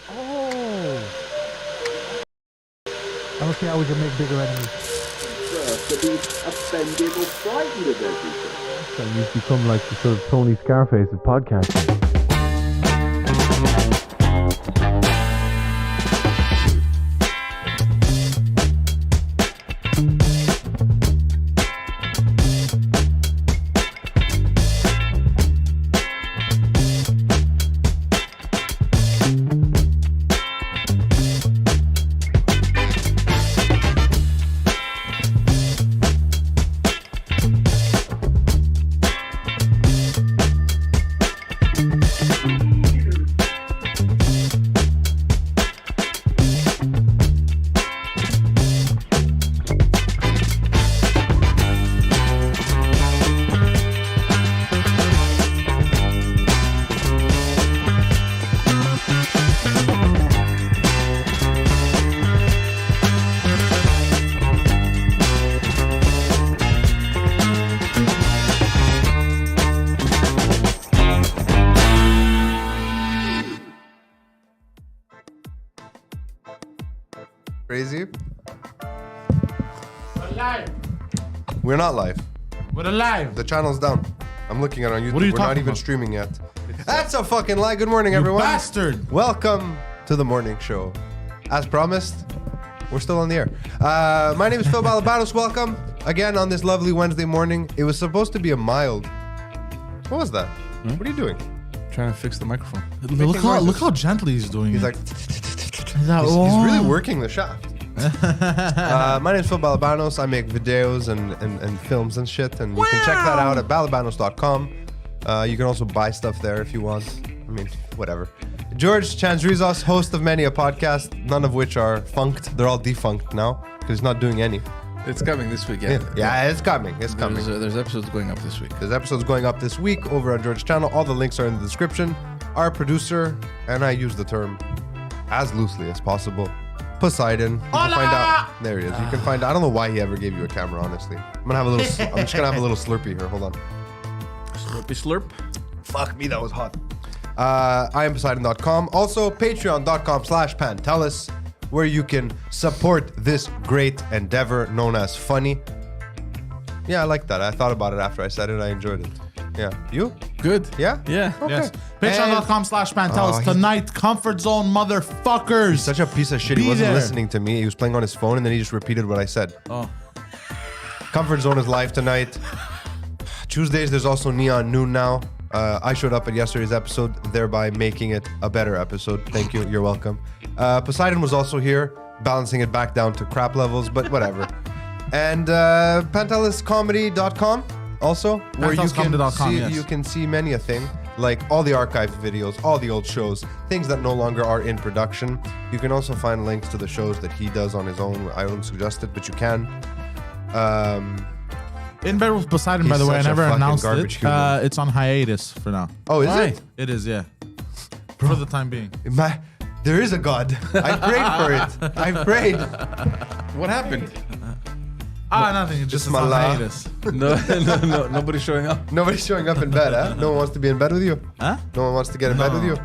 Oh. I must see how we can make bigger enemies. To be offended or frightened of everything. So you've become like the sort of Tony Scarface of podcasting. Crazy? We're live. We're not live. We're alive. The channel's down. I'm looking at it on YouTube. What are you We're not talking even about? streaming yet. That's a fucking lie. Good morning, You everyone. bastard. Welcome to the morning show. As promised, we're still on the air. My name is Phil Balabanos. Welcome again on this lovely Wednesday morning. It was supposed to be a mild. What was that? What are you doing? Trying to fix the microphone. Look how gently he's doing He's it. like, he's really working the shaft. My name is Phil Balabanos. I make videos and films and shit, and you can check that out at balabanos.com. You can also buy stuff there if you want. I mean, whatever. George Chanzrizos, host of many a podcast, none of which are funked. They're all defunct now because he's not doing any. It's coming this week, yeah. Yeah, it's coming. It's coming. There's episodes going up this week. There's episodes going up this week over on George's channel. All the links are in the description. Our producer, and I use the term as loosely as possible, Poseidon. You can find out. There he is. You can find out. I don't know why he ever gave you a camera, honestly. I'm just gonna have a little Slurpee here. Hold on. Slurpy slurp. Fuck me, that was hot. I am Poseidon.com. Also, patreon.com/Pantelis, where you can support this great endeavor known as funny. Yeah, I like that. I thought about it after I said it. I enjoyed it. Yeah. You? Good. Yeah? Yeah. Okay. Yes. Patreon.com/Pantelis. Oh, he's- Tonight, comfort zone motherfuckers. Such a piece of shit. He Be wasn't there. listening to me. He was playing on his phone and then he just repeated what I said. Oh. Comfort Zone is live tonight. Tuesdays, there's also Neon Noon now. I showed up at yesterday's episode, thereby making it a better episode. Thank you. You're welcome. Poseidon was also here, balancing it back down to crap levels, but whatever. And panteliscomedy.com also, where you can see many a thing, like all the archived videos, all the old shows, things that no longer are in production. You can also find links to the shows that he does on his own. I don't suggest it, but you can. In bed with Poseidon, by He's the way. I such a never fucking announced garbage it. human. It's on hiatus for now. Oh, is Why? it? It is, yeah. For the time being. There is a God. I prayed for it. I prayed. What happened? Nothing. It's just on Bismillah. hiatus. No, nobody's showing up. Nobody's showing up in bed, huh? No one wants to be in bed with you? Huh? No one wants to get in bed No. with you?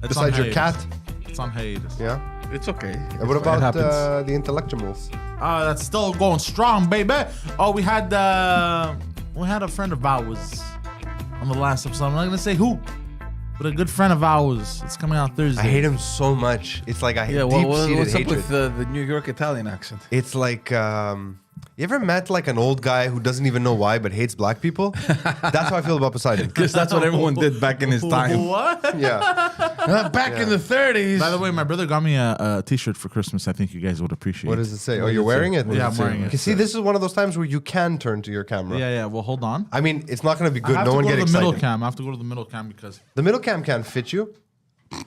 It's on Besides your cat? hiatus. It's on hiatus. Yeah? It's okay. And what about happens. the intellectuals? That's still going strong, baby. Oh, we had a friend of ours on the last episode. I'm not gonna say who, but a good friend of ours. It's coming out Thursday. I hate him so much. It's like I hate Yeah, deep-seated what's up hatred. with the New York Italian accent? It's like, you ever met like an old guy who doesn't even know why but hates black people? That's how I feel about Poseidon. Because that's what everyone did back in his time. What? Yeah. Back in the 30s. By the way, my brother got me a T-shirt for Christmas. I think you guys would appreciate. What does it say? Oh, you're wearing it? Yeah, I'm wearing it. You see, this is one of those times where you can turn to your camera. Yeah. Well, hold on. I mean, it's not going to be I good. have No to one go get to the excited. middle cam. I have to go to the middle cam because The middle cam can't fit you. Look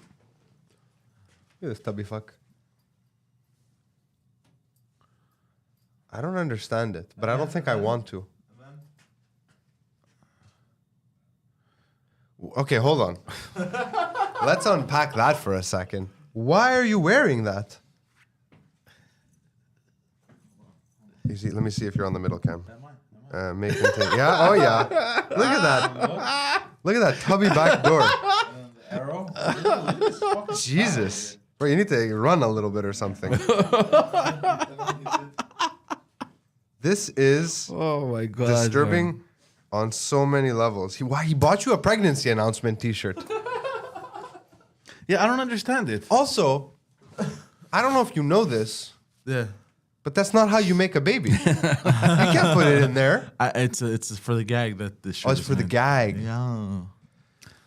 at this tubby fuck. I don't understand it, but I don't think I want to. Okay, hold on. Let's unpack that for a second. Why are you wearing that? You see, let me see if you're on the middle cam. Make contain. Yeah. Oh yeah. Look at that. Look at that tubby back door. Arrow? Jesus. Bro, you need to run a little bit or something. This is Oh my god. disturbing on so many levels. He bought you a pregnancy announcement T-shirt. Yeah, I don't understand it. Also, I don't know if you know this, Yeah. but that's not how you make a baby. You can't put it in there. It's for the gag that this shirt. Oh, it's is for the in. gag. Yeah.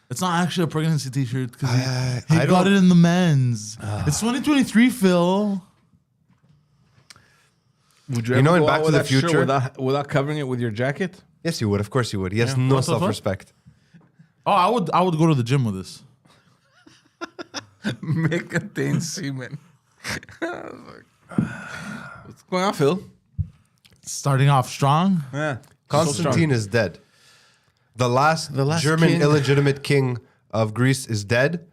It's not actually a pregnancy T-shirt because I he got don't- it in the men's. It's 2023, Phil. Would You know ever in go Back out to with the that shirt Future- without covering it with your jacket? Yes, you would. Of course you would. He has Yeah. no What the fuck? self-respect. Oh, I would go to the gym with this. May contain semen. What's going on, Phil? Starting off strong. Yeah. Constantine is dead. The last last German king. illegitimate king of Greece is dead.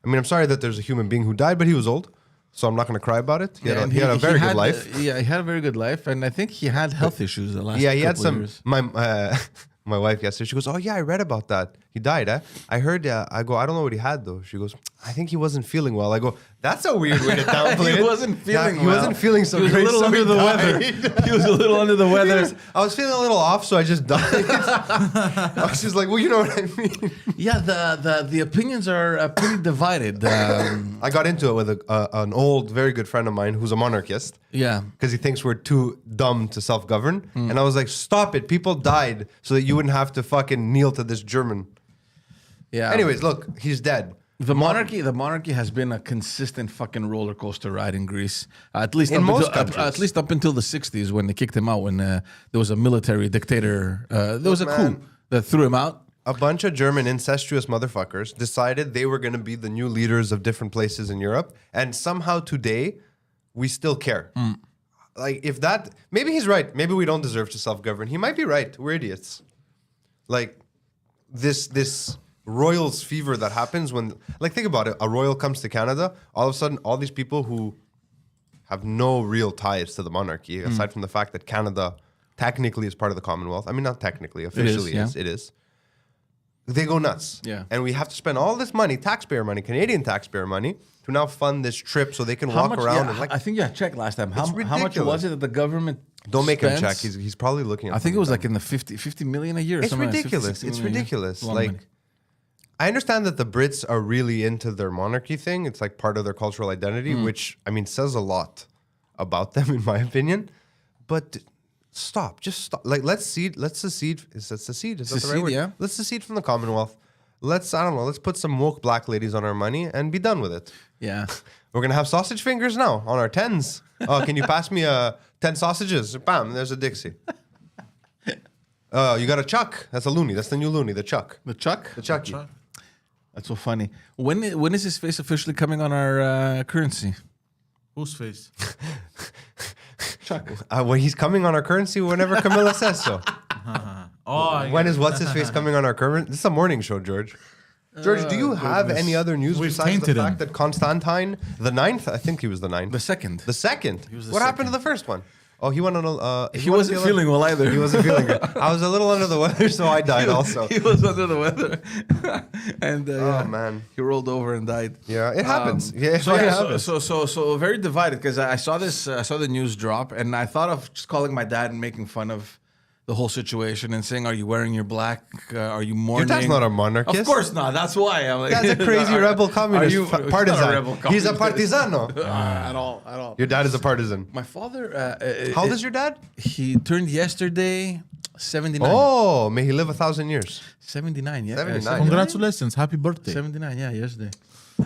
I mean, I'm sorry that there's a human being who died, but he was old, so I'm not going to cry about it. He had a very good life. Yeah, he had a very good life, and I think he had health issues the last. Yeah, he had couple of some. years. My wife yesterday, she goes, "Oh yeah, I read about that. He died, eh?" I heard. I go, "I don't know what he had though." She goes, "I think he wasn't feeling well." I go, "That's a weird way to downplay it." He wasn't feeling He well. wasn't feeling so He was a great. little so under he the died. weather. He was a little under the weather. I was feeling a little off, so I just died. I was just like, well, you know what I mean. Yeah, the opinions are pretty divided. I got into it with an old, very good friend of mine who's a monarchist. Yeah. Because he thinks we're too dumb to self-govern. And I was like, stop it. People died so that you wouldn't have to fucking kneel to this German. Yeah. Anyways, look, he's dead. The monarchy has been a consistent fucking roller coaster ride in Greece. At least In most countries. at least up until the 60s when they kicked him out when there was a military dictator. There was a coup that threw him out. A bunch of German incestuous motherfuckers decided they were going to be the new leaders of different places in Europe. And somehow today, we still care. Like, if that... Maybe he's right. Maybe we don't deserve to self-govern. He might be right. We're idiots. Like, this royals fever that happens when... Like, think about it. A royal comes to Canada. All of a sudden, all these people who have no real ties to the monarchy, aside from the fact that Canada technically is part of the Commonwealth. I mean, not technically. Officially, yeah. it is. They go nuts. Yeah. And we have to spend all this money, taxpayer money, Canadian taxpayer money, to now fund this trip so they can walk around. Yeah, And like, I think checked last time. How much ridiculous. was it that the government don't make him spends? check. He's probably looking at I think it was something. like in the 50 million a year. Or It's something like 50, ridiculous. 60 It's million a year. ridiculous. A lot of Like, money. I understand that the Brits are really into their monarchy thing. It's like part of their cultural identity, which, I mean, says a lot about them, in my opinion. But stop. Just stop. Like, let's secede. Is that secede? Is that the right Secede, word? yeah. Let's secede from the Commonwealth. Let's, I don't know, let's put some woke black ladies on our money and be done with it. Yeah. We're going to have sausage fingers now on our 10s. Oh, can you pass me 10 sausages? Bam, there's a Dixie. You got a Chuck. That's a loony. That's the new loony, the Chuck. The Chuck? The Chucky. That's so funny. When is his face officially coming on our currency? Whose face? Chuck. Well, he's coming on our currency whenever Camilla says so. Oh, When is what's his face coming on our currency? This is a morning show, George. George, do you have any other news We've besides the tainted fact him. that Constantine, the 9th, I think he was the 9th. The second. The second. was the What happened to second. the first one? Oh, he went on a. He wasn't feeling well either. He wasn't feeling good. I was a little under the weather, so I died also. He was under the weather. And Oh, man. he rolled over and died. Yeah, it happens. Yeah, So it yeah, happens. so very divided because I saw this. I saw the news drop, and I thought of just calling my dad and making fun of the whole situation and saying, "Are you wearing your black? Are you mourning?" Your dad's not a monarchist. Of course not. That's why I'm like. That's a crazy rebel communist He's not a partisan. rebel He's a communist. partisano. At all. Your dad is a partisan. My father. How old is your dad? He turned yesterday 79. Oh, may he live 1,000 years. 79, yeah. 79. Congratulations. Happy birthday. 79, yeah, yesterday.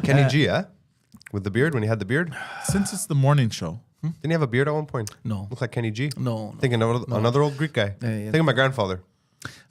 Kenny G, eh? With the beard, when he had the beard. Since it's the morning show. Didn't he have a beard at one point? No. Looked like Kenny G. No. Thinking of another old Greek guy. Yeah. Thinking of my grandfather.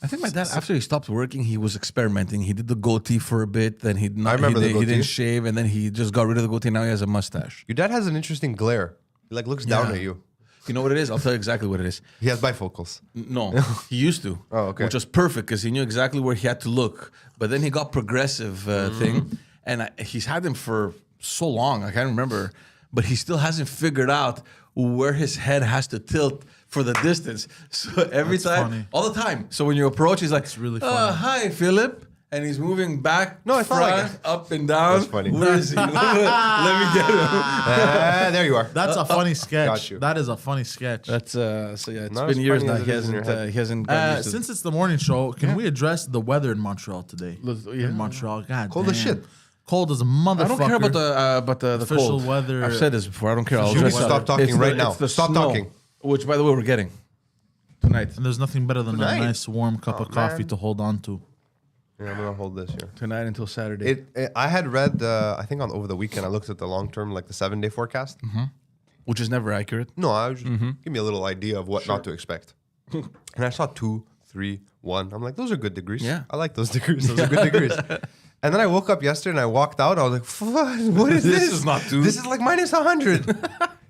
I think my dad, after he stopped working, he was experimenting. He did the goatee for a bit, then he remember the he goatee. didn't shave, and then he just got rid of the goatee. Now he has a mustache. Your dad has an interesting glare. He like looks down Yeah. at you. You know what it is? I'll tell you exactly what it is. He has bifocals. No, he used to. Oh, okay. Which was perfect because he knew exactly where he had to look. But then he got progressive thing, and he's had them for so long. I can't remember, but he still hasn't figured out where his head has to tilt for the distance. So every That's time, funny. all the time. So when you approach, he's like, really funny. "Hi, Philip," and he's moving back, No, it's not like front, up and down. That's funny. Where is he? Let me get him. There you are. That's a funny sketch. got you. That is a funny sketch. That's so yeah. It's Not been as years funny now. as it is in your head. He hasn't. gotten used to Since it's the morning show, can we address the weather in Montreal today? Yeah. In Montreal, God Cold damn. as shit. Cold as a motherfucker. I don't care about the Official cold. weather. I've said this before. I don't care. I'll You need address to it. stop talking It's right now. it's the Stop snow, talking. Which, by the way, we're getting tonight. And there's nothing better than Tonight? a nice warm cup of coffee man. to hold on to. Yeah, I'm gonna hold this here. Tonight until Saturday. I had read, I think over the weekend, I looked at the long term, like the 7-day forecast. Which is never accurate. No, I was just give me a little idea of what not to expect. And I saw 2, 3, 1. I'm like, those are good degrees. Yeah. I like those degrees. Those are good degrees. And then I woke up yesterday and I walked out. I was like, what is this? This is not 2. This is like minus 100.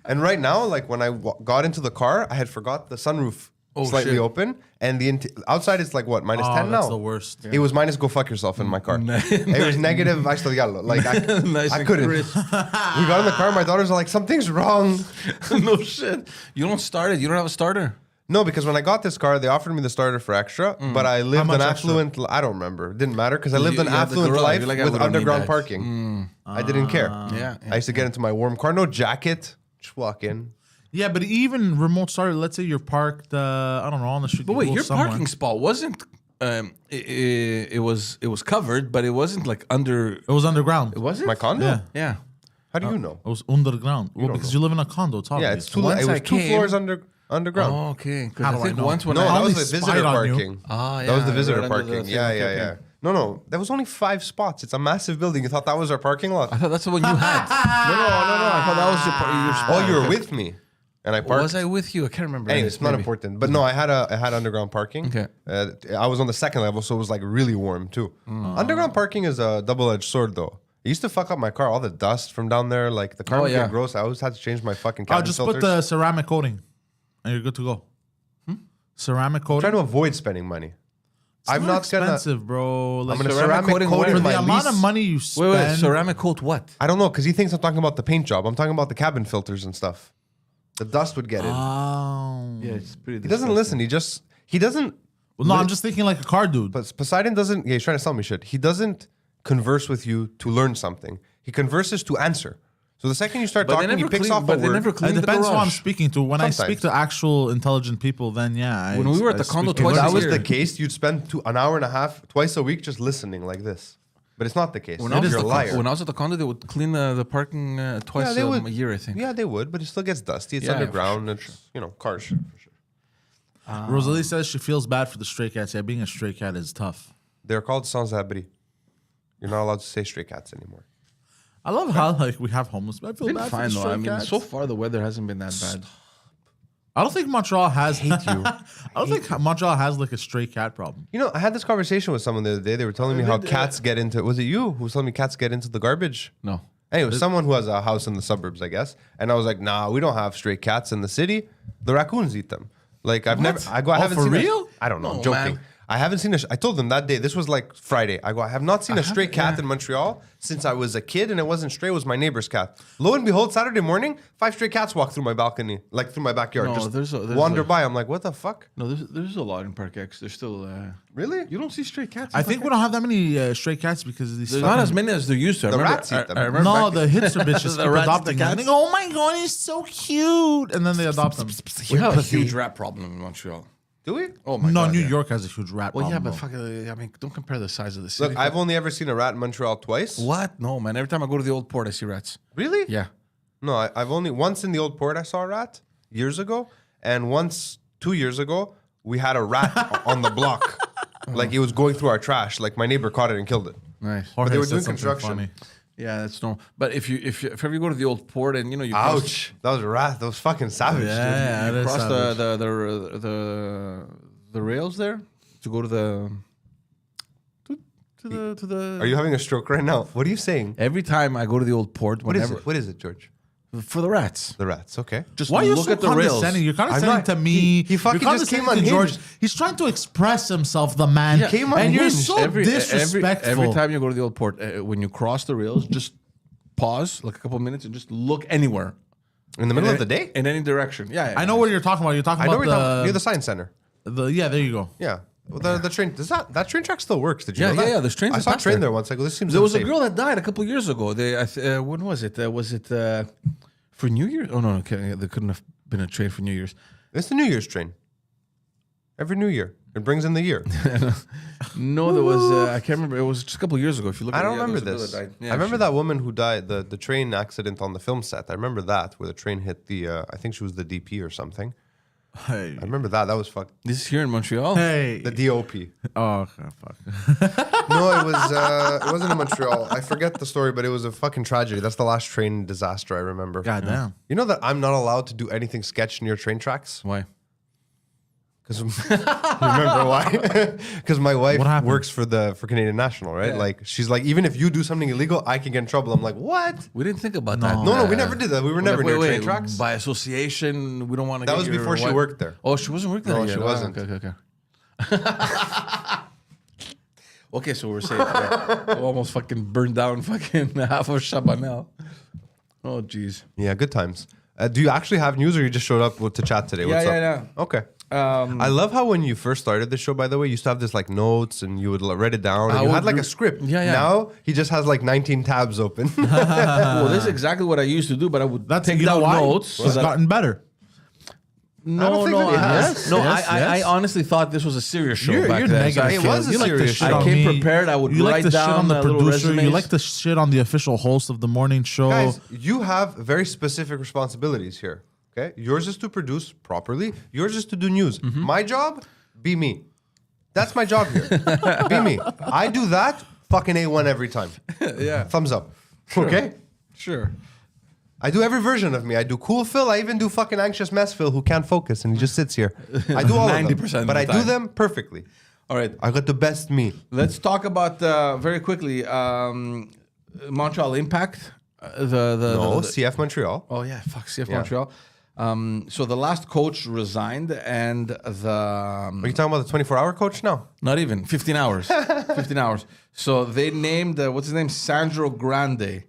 And right now, like when I got into the car, I had forgot the sunroof slightly shit. open. And the outside is like what, minus 10 now? That's the worst. It was minus go fuck yourself in my car. It was negative. I still got like Nice I and couldn't. crisp. We got in the car. My daughters are like, something's wrong. No shit. You don't start it. You don't have a starter. No, because when I got this car, they offered me the starter for extra, but I lived much an extra? affluent. I don't remember. Didn't matter because I lived an you had the affluent garage. life You're like, I with wouldn't need underground that. parking. I didn't care. Yeah. I used to get into my warm car, no jacket, just walk in. Yeah, but even remote starter, let's say you're parked, I don't know, on the street. But you wait, go your somewhere. parking spot wasn't. It was covered, but it wasn't like under. It was underground. It wasn't. My condo? Yeah. Yeah. How do you know? It was underground. Well, because you live in a condo, it's Yeah, obvious. it's two. Once It was I 2 came- floors underground. Oh, okay. Because How I do I think know? once when No, I that was only the visitor spied on you. parking. Ah, That was the yeah, visitor right under the parking. thing. Yeah, Okay, yeah, okay. yeah. No, there was only 5 spots. It's a massive building. You thought that was our parking lot? I thought that's the one you had. No. I thought that was your spot. Oh, you were with me, and I parked. Was I with you? I can't remember. Anyways, it's not Maybe. important. But no, I had underground parking. Okay. I was on the second level, so it was like really warm too. Underground parking is a double-edged sword, though. It used to fuck up my car. All the dust from down there, like the car would yeah. get gross. I always had to change my fucking Oh, cabin just filters. put the ceramic coating, and you're good to go. Ceramic coating. Trying to avoid spending money. It's I'm not gonna. expensive, bbro. Like I'm gonna ceramic ceramic coating coat where? in for my the amount of lease. money you spend. Wait, ceramic coat what? I don't know because he thinks I'm talking about the paint job. I'm talking about the cabin filters and stuff. The dust would get in. Oh. Yeah, it's pretty. He doesn't listen. He doesn't. Well, no, I'm just thinking like a car dude. But Poseidon doesn't. Yeah, he's trying to sell me shit. He doesn't converse with you to learn something. He converses to answer. So the second you start talking, he picks off a But they word. never It cleaned the depends who I'm garage. speaking to. When I Sometimes. speak to actual intelligent people, then yeah. When we were at I the condo speak twice If a that was year. the case, you'd spend an hour and a half, twice a week, just listening like this. But it's not the case. When I, was You're at a the liar. when I was at the condo, they would clean the parking twice they a would. year, I think. Yeah, they would, but it still gets dusty. It's Yeah, for underground. It's cars. Rosalie says she feels bad for the stray cats. Yeah, being a stray cat is tough. They're called sans-abri. You're not allowed to say stray cats anymore. I love how like we have homeless. I feel Been bad fine for the though. stray I mean, cats. so far the weather hasn't been that bad. I don't think Montreal has. Hate you. I don't think Montreal has like a stray cat problem. You know, I had this conversation with someone the other day. They were telling me how cats get into. Was it you who was telling me cats get into the garbage? No. Anyway, someone who has a house in the suburbs, I guess. And I was like, nah, we don't have stray cats in the city. The raccoons eat them. Like I've never. I haven't for seen. real? I don't know. I'm No, joking. man. I haven't seen I told them that day. This was like Friday. I have not seen a stray cat in Montreal since I was a kid, and it wasn't stray. It was my neighbor's cat. Lo and behold, Saturday morning, 5 stray cats walk through my balcony, like through my backyard. No, just there's wander a- by. I'm like, what the fuck? No, there's a lot in Park X. There's still. Really? You don't see stray cats. I think we don't have that many stray cats because of these. There's fucking- not as many as there used to. I The remember- rats eat them. I remember No, back- the hipster bitches The keep rats, adopting the them. cats. They go, oh my god, he's so cute, and then they adopt them. we have a huge rat problem in Montreal. Do we? Oh my No, god. New yeah. York has a huge rat Well, yeah, problem. but fuck. I mean, don't compare the size of the city. Look, I've only ever seen a rat in Montreal twice. What? No, man. Every time I go to the old port, I see rats. Really? Yeah. No, I've only once in the old port I saw a rat years ago, and once 2 years ago we had a rat on the block, like it was going through our trash. Like my neighbor caught it and killed it. Nice. Jorge they were said doing something construction. funny. Yeah, that's normal. But if ever you go to the old port and you Ouch! That was a rat. That was fucking savage. Yeah, Dude. that is cross savage. the rails there to go to the to the. Are you having a stroke right now? What are you saying? Every time I go to the old port, What is whenever it? What is it, George? for the rats, The rats. Okay. just Why are you look so at the rails. condescending? You're I'm condescending not- to me. he fucking You're just came condescending to unhinged. George. He's trying to express himself, the man. Yeah. Came and you're unhinged. so disrespectful. Every time you go to the old port, when you cross the rails, just pause like a couple minutes and just look anywhere In the middle of the day? in any direction. Yeah, I know what you're talking about. You're talking I know about we're talking near the science center. yeah, there you go. Yeah. Well, the train that train track still works? Did you Yeah, know that? yeah. There's trains. I that saw a pass train there once. I go, this seems. There was a unsafe. girl that died a couple years ago. When was it? Was it for New Year? Oh no, okay, there couldn't have been a train for New Year's. It's the New Year's train. Every New Year, it brings in the year. No, there was. I can't remember. It was just a couple years ago. If you look, I at don't it, remember there was a girl this. that died. Yeah, I remember she- that woman who died, the train accident on the film set. I remember that, where the train hit the, I think she was the DP or something. Hey. I remember that. That was fucked. This is here in Montreal. Hey. The DOP. Oh, okay, fuck. No, it wasn't in Montreal. I forget the story, but it was a fucking tragedy. That's the last train disaster I remember. Goddamn. You know that I'm not allowed to do anything sketch near train tracks? Why? Because you remember why? Because my wife What happened? works for Canadian National, right? Yeah. Like she's like, even if you do something illegal, I can get in trouble. I'm like, what? We didn't think about that. No, we never did that. We were never near train tracks. By association, we don't want to. That was before she worked there. Oh, she wasn't working No, there she yet. wasn't. Okay. Okay, so we're safe. Yeah. We almost fucking burned down fucking half of Chabanel. Oh, jeez. Yeah, good times. Do you actually have news, or you just showed up to chat today? What's up? yeah. Okay. I love how when you first started the show, by the way, you used to have this like notes and you would write it down. And I you would had like re- a script. Yeah. Now he just has like 19 tabs open. Well, this is exactly what I used to do, but I would That's take you know down why? notes. so It's that- gotten better. No, think no, that it I- has. no. Yes, I yes. honestly thought this was a serious show You're back then. negative. So I- It was a You like to serious shit show. I on came me. prepared. I would You like write to shit down on the little producer. You resumes. like to shit on the official host of the morning show. Guys, you have very specific responsibilities here. Okay, yours is to produce properly. Yours is to do news. Mm-hmm. My job, be me. That's my job here. Be me. I do that. Fucking A1 every time. Yeah, Thumbs up. Okay. sure. I do every version of me. I do cool Phil. I even do fucking anxious mess Phil who can't focus and he just sits here. I do all of 90% them, of but the I do time. them perfectly. All right, I got the best me. let's talk about very quickly Montreal Impact. No, CF Montreal. Oh yeah, fuck CF Yeah. Montreal. So the last coach resigned, and the Are you talking about the 24-hour coach now? not even 15 hours, 15 hours. So they named what's his name, Sandro Grande,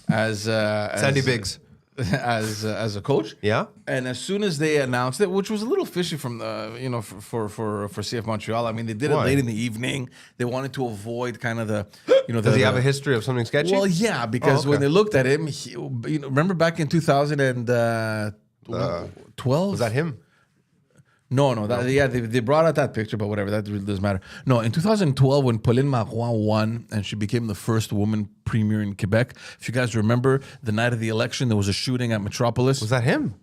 as Sandy Biggs. as a coach. Yeah. And as soon as they announced it, which was a little fishy from the for CF Montreal. I mean, they did it Why? late in the evening. They wanted to avoid kind of the Does he have a history of something sketchy? Well, yeah, because okay. when they looked at him, remember back in 2012? Was that him? No. They brought out that picture, but whatever, that really doesn't matter. No, in 2012, when Pauline Marois won and she became the first woman premier in Quebec, if you guys remember, the night of the election, there was a shooting at Metropolis. Was that him?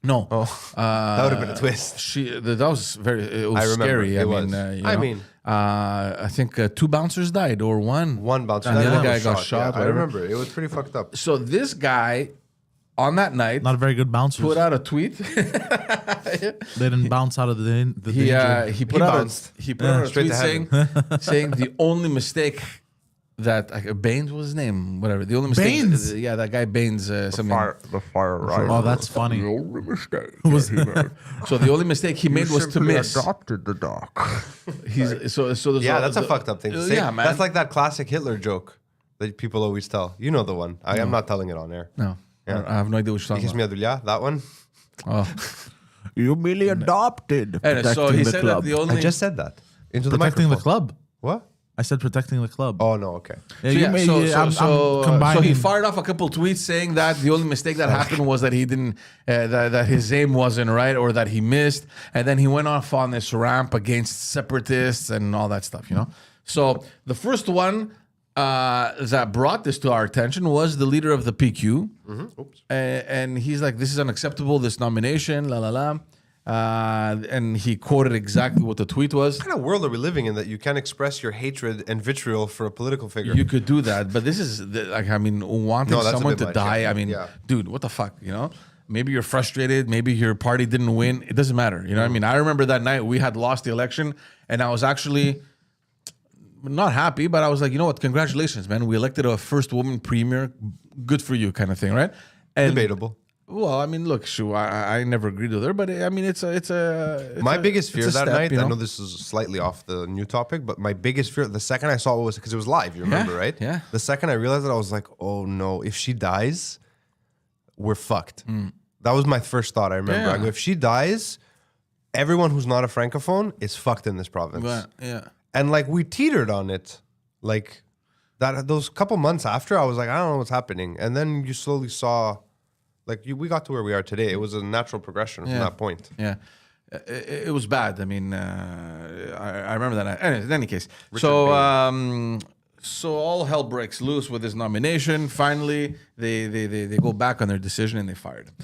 No. That would have been a twist. That was very. It was I remember. scary. It was. I think 2 bouncers died or one. One bouncer. And the That other man guy was got shot. Yeah, I whatever. remember. It was pretty fucked up. So this guy, on that night, Not a very good bouncer. put out a tweet. They didn't bounce out of the danger. He put out bounced. a tweet Straight to saying the only mistake that Baines was his name, whatever. The only mistake, Baines? that guy Baines, something. The fire rider. Oh, that's funny. So the only mistake he made was to miss. adopted the dog. He's so there's Yeah, that's a fucked up thing to say. Yeah, man. That's like that classic Hitler joke that people always tell. You know the one. I am not telling it on air. No, Yeah. I have no idea what you're Kiss talking me Adulia, that one. about. Oh. You merely adopted. And so he said that the only I just said that. Into the protecting the microphone. club. What? I said protecting the club. Oh, no, okay. Yeah, so combining. he fired off a couple tweets saying that the only mistake that happened was that he didn't that his aim wasn't right or that he missed, and then he went off on this ramp against separatists and all that stuff. So the first one that brought this to our attention was the leader of the PQ, and he's like, "This is unacceptable. This nomination, la la la." And he quoted exactly what the tweet was. What kind of world are we living in that you can express your hatred and vitriol for a political figure? You could do that, but this is wanting No, that's a someone bit to much, die. yeah. I mean, Yeah. dude, what the fuck, Maybe you're frustrated. Maybe your party didn't win. It doesn't matter. You know what I mean? I remember that night we had lost the election, and I was actually not happy, but I was like, you know what? Congratulations, man. We elected a first woman premier. Good for you, kind of thing, right? And Debatable. well, I mean, look, Shu, I never agreed with her, but I mean, it's My biggest fear it's a that step, night, I know this is slightly off the new topic, but my biggest fear, the second I saw it was because it was live, you remember, right? yeah. The second I realized it, I was like, oh no, if she dies, we're fucked. That was my first thought, I remember. Yeah. I go, if she dies, everyone who's not a francophone is fucked in this province. But, yeah. And like we teetered on it, like that. Those couple months after, I was like, I don't know what's happening. And then you slowly saw, like we got to where we are today. It was a natural progression from that point. Yeah. It was bad. I mean, I remember that. Anyways, in any case, so all hell breaks loose with his nomination. Finally, they go back on their decision and they fired him.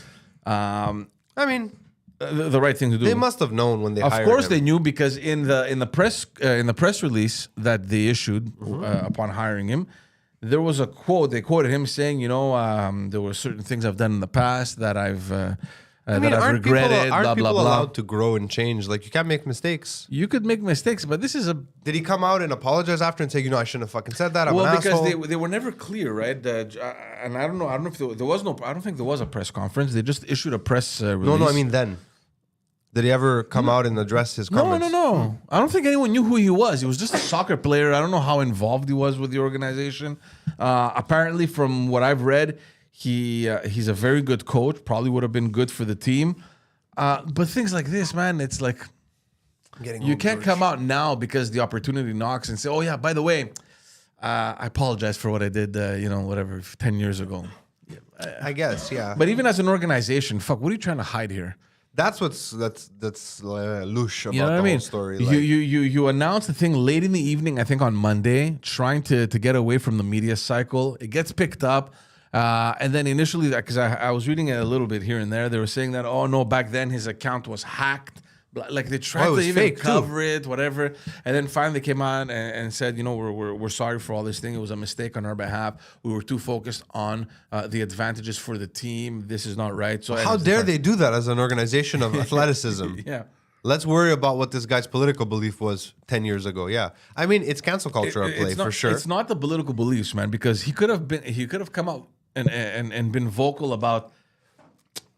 I mean, the right thing to do. they must have known when they Of hired course, him. they knew because in the press release that they issued upon hiring him, there was a quote. They quoted him saying, there were certain things I've done in the past that I've aren't regretted. People, aren't blah people blah blah. allowed to grow and change? Like you can't make mistakes. You could make mistakes, but this is a Did he come out and apologize after and say, I shouldn't have fucking said that? I'm an because asshole. they were never clear, right? And I don't know. I don't know if there was no. I don't think there was a press conference. They just issued a press release. No, I mean then. Did he ever come out and address his comments? No. I don't think anyone knew who he was. He was just a soccer player. I don't know how involved he was with the organization. Apparently, from what I've read, he's a very good coach. Probably would have been good for the team. But things like this, man, it's like you can't come out now because the opportunity knocks and say, "Oh yeah, by the way, I apologize for what I did. 10 years ago." I guess, yeah. But even as an organization, fuck, what are you trying to hide here? That's louche about You know what the I mean? whole story. You announced the thing late in the evening, I think on Monday, trying to get away from the media cycle. It gets picked up. And then initially, because I was reading it a little bit here and there, they were saying that, oh no, back then his account was hacked. Like they tried it to was even fake, cover it, whatever. And then finally came on and said, we're sorry for all this thing. It was a mistake on our behalf. We were too focused on the advantages for the team. This is not right. So How dare they do that as an organization of athleticism? Yeah. Let's worry about what this guy's political belief was 10 years ago. Yeah. I mean, it's cancel culture at play for sure. It's not the political beliefs, man, because he could have come out and been vocal about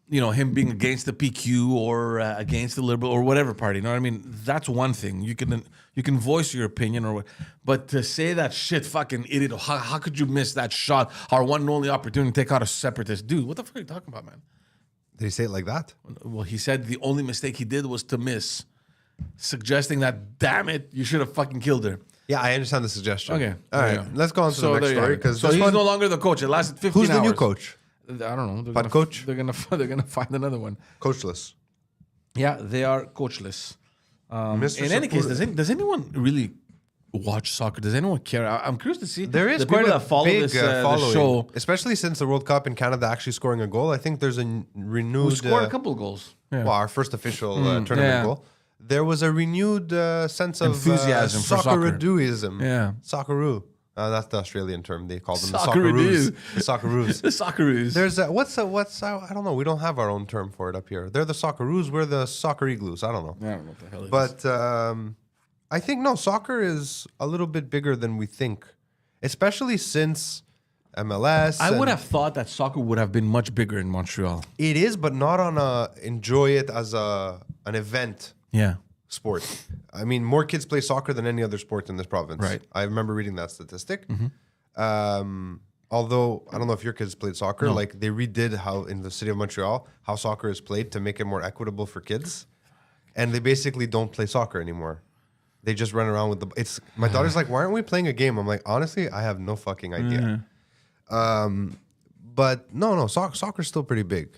him being against the PQ or against the Liberal or whatever party. You know what I mean? That's one thing. You can voice your opinion or what, but to say that shit, fucking idiot, how could you miss that shot? Our one and only opportunity to take out a separatist. Dude, what the fuck are you talking about, man? Did he say it like that? Well, he said the only mistake he did was to miss, suggesting that, damn it, you should have fucking killed her. Yeah, I understand the suggestion. Okay. All right. Let's go on to the next story. So he's no longer the coach. It lasted 15 Who's hours. the new coach? I don't know. Fat coach? They're gonna find another one. Coachless. Yeah, they are coachless. Mr. In any case, Sapura. does anyone really watch soccer? Does anyone care? I'm curious to see. There is the quite people a that follow big this following, show. especially since the World Cup in Canada actually scoring a goal. I think there's a renewed. We scored a couple of goals. Yeah. Well, our first official tournament yeah. goal. There was a renewed sense of Enthusiasm for soccer. Socceroodooism. Yeah. Socceroo. That's the Australian term. They call them Socceroos. the Socceroos. The Socceroos. There's I don't know. We don't have our own term for it up here. They're the Socceroos. We're the Soccer Igloos. I don't know. I don't know what the hell it is. But I think soccer is a little bit bigger than we think, especially since MLS. I would have thought that soccer would have been much bigger in Montreal. It is, but not on enjoy it as an event. Yeah. Sport. I mean, more kids play soccer than any other sport in this province. Right. I remember reading that statistic. Although I don't know if your kids played soccer. No. Like they redid how in the city of Montreal how soccer is played to make it more equitable for kids, and they basically don't play soccer anymore. They just run around with the. My daughter's like, why aren't we playing a game? I'm like, honestly, I have no fucking idea. But no, soccer's still pretty big.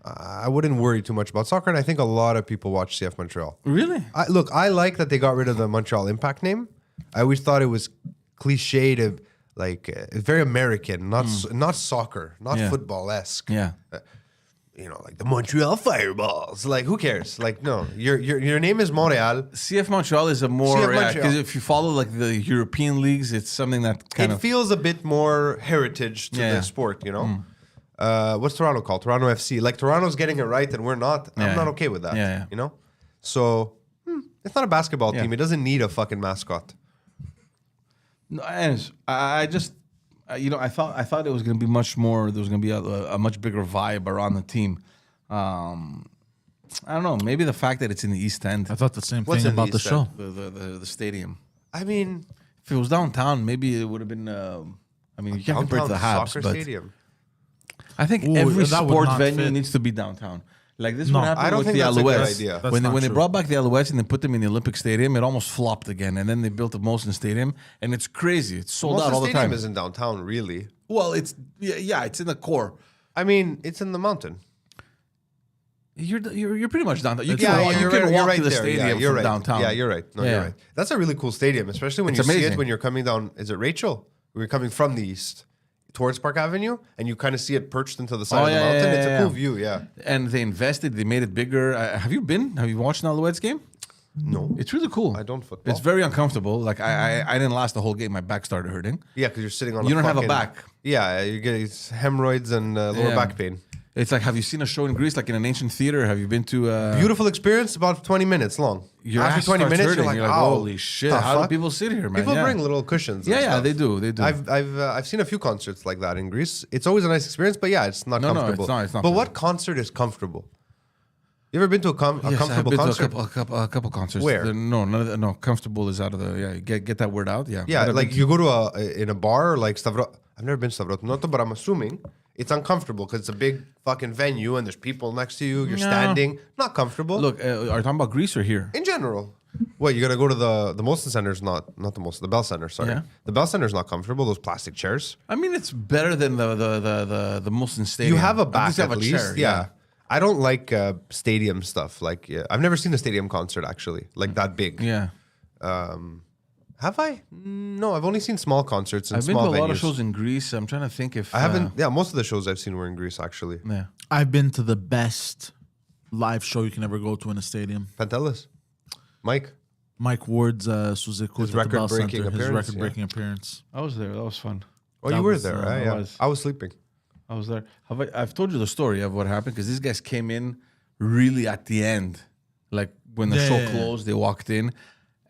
I wouldn't worry too much about soccer, and I think a lot of people watch CF Montreal. Really? I like that they got rid of the Montreal Impact name. I always thought it was cliche to very American, not soccer, not football-esque. Yeah. Like the Montreal Fireballs. Like, who cares? Like, no, your name is Montreal. CF Montreal is a more CF Montreal. because if you follow like the European leagues, it's something that kind It of feels a bit more heritage to the sport, What's Toronto called? Toronto FC. Like Toronto's getting it right and we're not. I'm not okay with that. Yeah. So it's not a basketball team. It doesn't need a fucking mascot. No, and I just I thought it was going to be much more. There was going to be a much bigger vibe around the team. I don't know. Maybe the fact that it's in the East End. I thought the same What's thing in the about the East show. The stadium. I mean, If it was downtown, maybe it would have been. You can't compare it to the downtown Habs, soccer but stadium. I think Ooh, every that would sports not venue fit. needs to be downtown. Like this is No, what happened I don't with think the that's a good Alouettes. idea. That's When not they true. brought back the Alouettes and they put them in the Olympic Stadium, it almost flopped again. And then they built the Molson Stadium, and it's crazy. It's sold Most out of all the the stadium time. isn't downtown, really. Well, it's it's in the core. I mean, it's in the mountain. You're pretty much downtown. You Yeah, can walk, you're you can right, walk you're right to the there. stadium Yeah, you're from right. downtown. Yeah, you're right. No, Yeah. you're right. That's a really cool stadium, especially when It's you see amazing. it when you're coming down. Is it Rachel? We're coming from the east towards Park Avenue, and you kind of see it perched into the side Oh, of the yeah, mountain. yeah, It's a yeah, cool yeah. view. Yeah. And they invested. They made it bigger. Have you been? Have you watched an Alouettes game? No, It's really cool. I don't football. It's very uncomfortable. Like I didn't last the whole game. My back started hurting. Yeah, because you're sitting on. You don't have a fucking- back. Yeah, you get it's hemorrhoids and lower Yeah. back pain. It's like, have you seen a show in Greece, like in an ancient theater? Have you been to? Beautiful experience, about 20 minutes long. Your After ass 20 starts minutes, hurting. you're like, holy shit! the How do fuck?" people sit here, man? People Yeah. bring little cushions. and Yeah, stuff. they do. They do. I've seen a few concerts like that in Greece. It's always a nice experience, but yeah, it's not No, no, comfortable. it's not But for what concert is comfortable? You ever been to a Yes, I've comfortable been concert? to a couple concerts. Where? No, none of the, no. Comfortable is out of the. Yeah, get that word out. Yeah. Yeah, But I've like been you go to in a bar or like Stavro. I've never been to Stavronoto, but I'm assuming it's uncomfortable because it's a big fucking venue and there's people next to you. You're No. standing, not comfortable. Look, are you talking about Greece or here? in general. What you gotta go to the Molson Center's not the Molson, the Bell Center. Sorry, Yeah. the Bell Center's not comfortable. Those plastic chairs. I mean, it's better than the Molson Stadium. You have a At back least you at have a least. chair, Yeah. I don't like stadium stuff. Like, yeah. I've never seen a stadium concert actually, like that big. Yeah. Have I? No, I've only seen small concerts and I've been to small a venues. lot of shows in Greece. I'm trying to think if I haven't. Yeah, most of the shows I've seen were in Greece actually. Yeah. I've been to the best live show you can ever go to in a stadium. Pantelis, Mike. Mike Ward's Suzekut His at the Bell record-breaking Center, his appearance, record-breaking appearance. I was there. That was fun. Oh, That you were was, there, I right? Yeah. was. I was sleeping. I was there. I've told you the story of what happened because these guys came in really at the end, like when the show Yeah. closed. They walked in,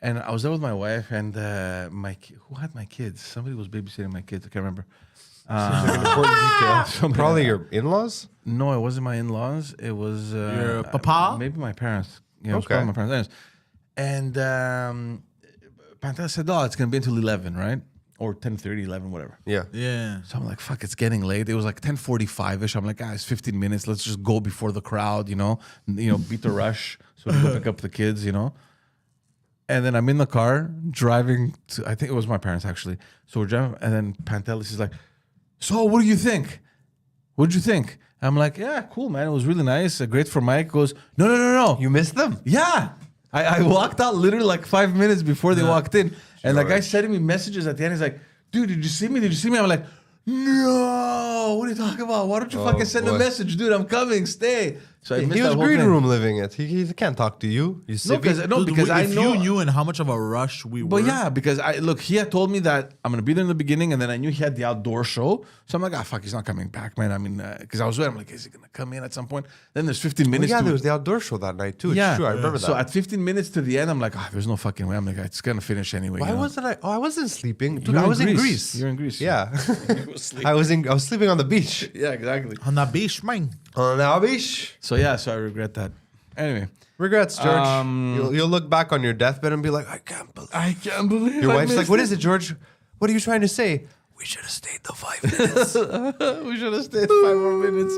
and I was there with my wife and who had my kids. Somebody was babysitting my kids. I can't remember. Important detail. Probably your in-laws. No, it wasn't my in-laws. It was Your papa? Maybe my parents. Yeah, it was Okay. probably my parents. Anyways. And Pantelis said, "Oh, it's gonna be until 11, right? Or 10:30, 11, whatever." Yeah. Yeah. So I'm like, "Fuck, it's getting late." It was like 10:45ish. I'm like, "Guys, 15 minutes. Let's just go before the crowd, beat the rush, so we can go pick up the kids, And then I'm in the car driving to. I think it was my parents actually. So we're driving, and then Pantelis is like, "So, what do you think? What did you think?" I'm like, "Yeah, cool, man. It was really nice. Great for Mike." Goes, "No. You missed them. Yeah." I walked out literally like 5 minutes before they walked in. And the guy sending me messages at the end. He's like, "Dude, did you see me? Did you see me?" I'm like, "No, what are you talking about? Why don't you fucking send a boy. message? Dude, I'm coming. Stay." So I missed He was that whole green thing. room living it. He can't talk to you. You No, civvy. because I if know. you knew in how much of a rush we were. But yeah, because he had told me that I'm gonna be there in the beginning, and then I knew he had the outdoor show. So I'm like, fuck, he's not coming back, man. I mean, because I was there, I'm like, is he gonna come in at some point? Then there's 15 Oh, minutes. yeah, to there was the outdoor show that night too. It's true. I remember that. So at 15 minutes to the end, I'm like, there's no fucking way. I'm like, it's gonna finish anyway. Why you know? wasn't I? Oh, I wasn't sleeping. Dude, You're I was in Greece. Greece. You're in Greece. Yeah. I was sleeping on the beach. Yeah, exactly. On that beach, man. On the beach. So yeah, so I regret that. Anyway, Regrets, George. You'll look back on your deathbed and be like, I can't believe. Your Your wife's like, what is it, George? What are you trying to say? We should have stayed the 5 minutes. We should have stayed 5 more minutes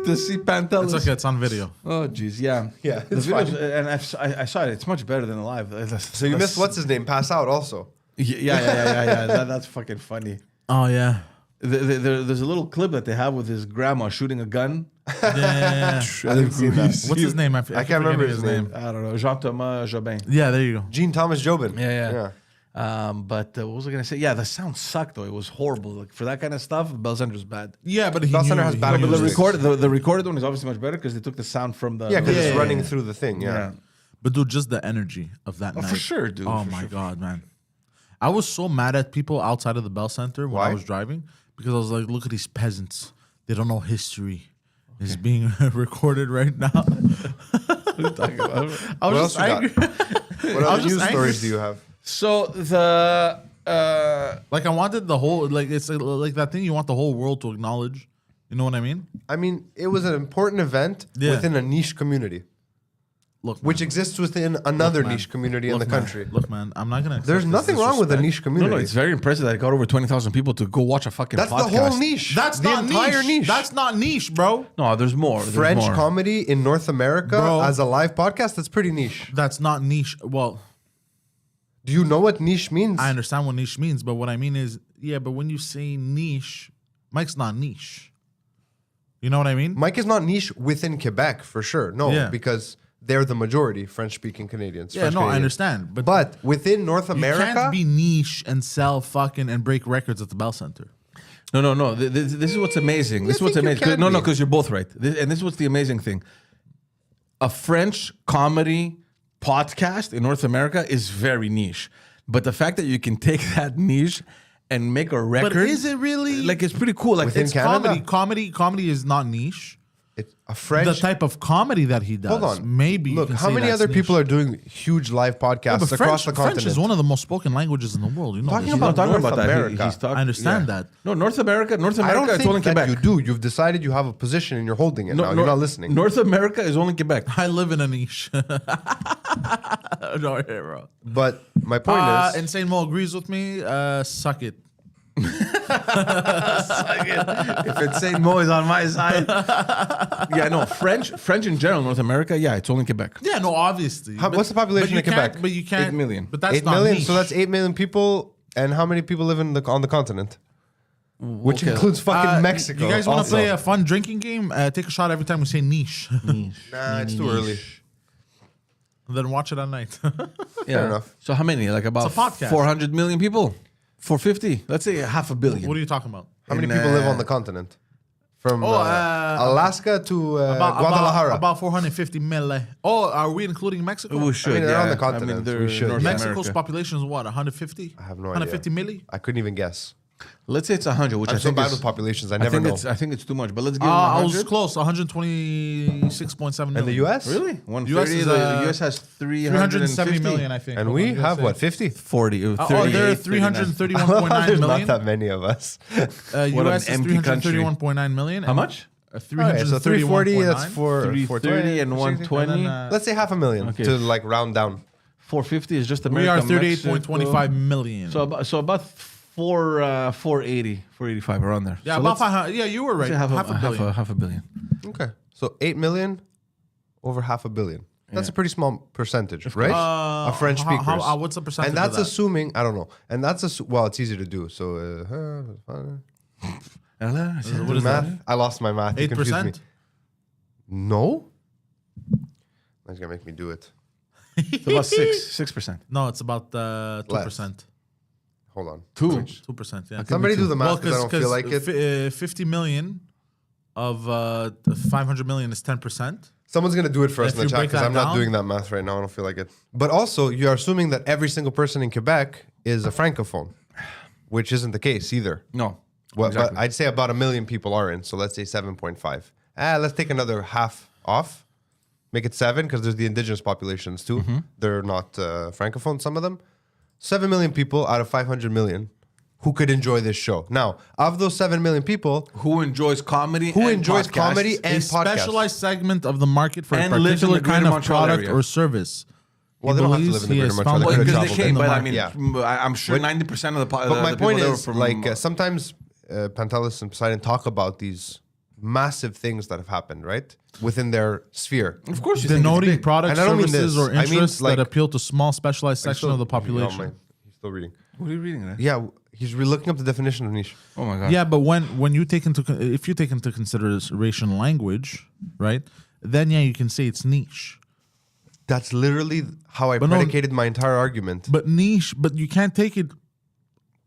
to see Pantelis. It's okay. It's on video. Oh, jeez, yeah. Yeah, The it's videos, fine. and I saw it. It's much better than live. So you missed what's his name pass out also. Yeah. That's fucking funny. Oh yeah. There's a little clip that they have with his grandma shooting a gun. Yeah. I didn't see that. What's his name? I can't remember his name. I don't know. Jean-Thomas Jobin. Yeah, there you go. Jean Thomas Jobin. Yeah. But what was I gonna say? Yeah, the sound sucked though. It was horrible. Like for that kind of stuff, Bell Center's bad. Yeah, but he Bell knew, Center has he bad knew But music. the recorded one is obviously much better because they took the sound from the. Yeah, because it's Yeah. running through the thing. Yeah. But dude, just the energy of that night. for sure, dude, Oh for my sure. god, man. I was so mad at people outside of the Bell Center when I Why? was driving because I was like, look at these peasants. They don't know history. It's being recorded right now. I was What just else you got? angry. What I other was just news angry. stories do you have? So the Like I wanted the whole it's like that thing you want the whole world to acknowledge. You know what I mean? I mean, it was an important event Yeah. within a niche community. Look, man. which exists within another man. niche community in the man. country. Look, man, I'm not gonna. accept There's this nothing wrong with a disrespect. niche community. No, it's very impressive that it got over 20,000 people to go watch a fucking That's podcast. the whole niche. That's the not entire niche. That's not niche, bro. No, there's more. There's French more. comedy in North America Bro. as a live podcast. That's pretty niche. That's not niche. Well, Do you know what niche means? I understand what niche means, but what I mean is, yeah, but when you say niche, Mike's not niche. You know what I mean? Mike is not niche within Quebec for sure. No, Yeah. because they're the majority, French-speaking Canadians. Yeah, French no, I Canadians. understand. But within North you America, can't be niche and sell fucking and break records at the Bell Center. No. This is what's amazing. This is what's think you amazing. can No, be. because you're both right. And this is what's the amazing thing. A French comedy podcast in North America is very niche. But the fact that you can take that niche and make a record. But is it really? Like, it's pretty cool. Like, Within it's Canada? Comedy is not niche. it's a French. The type of comedy that he does. Hold on. Maybe. you Look, can how say many that's other niche. people are doing huge live podcasts Yeah, but across the French continent? is one of the most spoken languages in the world. You know, Talking this. He's not talking North about that. America. He's talking, I understand yeah. that. No, North America, I don't it's only think that Quebec. you do. You've decided you have a position and you're holding it now. You're not listening. North America is only Quebec. I live in a niche. No, yeah, bro. But my point is, Insane Mo agrees with me. Suck it. If it's Saint Mo is on my side. Yeah, no, French in general, North America, yeah, it's only Quebec. Yeah, no, obviously. What's the population you in Quebec? can't- But you can't. 8 million. But that's 8 not million. niche. So that's 8 million people. And how many people live on the continent? Which Okay. includes fucking Mexico. You guys want to also. play a fun drinking game? Take a shot every time we say niche. Nah, it's too early. Then watch it at night. Yeah. enough. So how many? Like about It's a podcast. 400 million people? 450? Let's say half a billion. What are you talking about? How many In, people live on the continent? From Alaska to Guadalajara. About 450 million. Oh, are we including Mexico? We should, I mean, they're on yeah. the continent. they're We should. North Mexico's America. population is what? 150? I have no 150 idea. milli? I couldn't even guess. Let's say it's 100, which I'm I so think bad is, with populations. I I never think know. it's I think it's too much. But let's give I them was 100. close. 126.7 million. In the US? Really? 130. is, The US has 370 million, I think. And Hold we on, have USA. what, 50? 40. Oh, 38, there are 39. 331.9 There's not million. that many of us. What US an is empty country. 331.9 million. How much? Okay, so 340, that's 331.9. 330 and 120. And then, Let's say 500,000 Okay. to like round down. 450 is just we America. are 38.25 million. So about 480, 485 around there. yeah, so about let's 500. Yeah, you were right. say Half a billion. half a billion. Okay. So 8 million over half a billion. That's a pretty small percentage, right? Of French speakers. What's the percentage? And that's of that? assuming, I don't know. And that's, well, it's easy to do. So, What is math. that? I lost my math. You confused me. 8%? No? That's going to make me do it. It's about 6%. No, it's about 2%. Hold on. 2%, yeah. Somebody do the math because I don't feel like it. 50 million of 500 million is 10%. Someone's going to do it for us If in the you chat break because that I'm not down- doing that math right now. I don't feel like it. But also, you're assuming that every single person in Quebec is a francophone, which isn't the case either. No. Well, exactly. but I'd say about 1 million people are in. So let's say 7.5. Let's take another half off. Make it 7 because there's the indigenous populations too. Mm-hmm. They're not francophone, some of them. 7 million people out of 500 million who could enjoy this show. Now, of those 7 million people, Who enjoys comedy who and enjoys podcasts. comedy A and podcasts. specialized segment of the market for And a lives in particular the greater kind of Montreal product area. or service. Well, they don't have to live in the greater Montreal. Well, They could because they travel came, there. but I mean, Yeah. I'm sure 90% of the But my the point people there is, were like, sometimes Pantelis and Poseidon talk about these massive things that have happened, right? Within their sphere. of course, you think it's Denoting big. products, And I don't mean services, this. or I mean, interests like- that appeal to small, specialized section of the population. He's still reading. What are you reading? Right? Yeah, he's looking up the definition of niche. Oh my god. Yeah, but when you take into if you take into consideration language, right? Then yeah, you can say it's niche. That's literally how I But no- predicated my entire argument. But niche, but you can't take it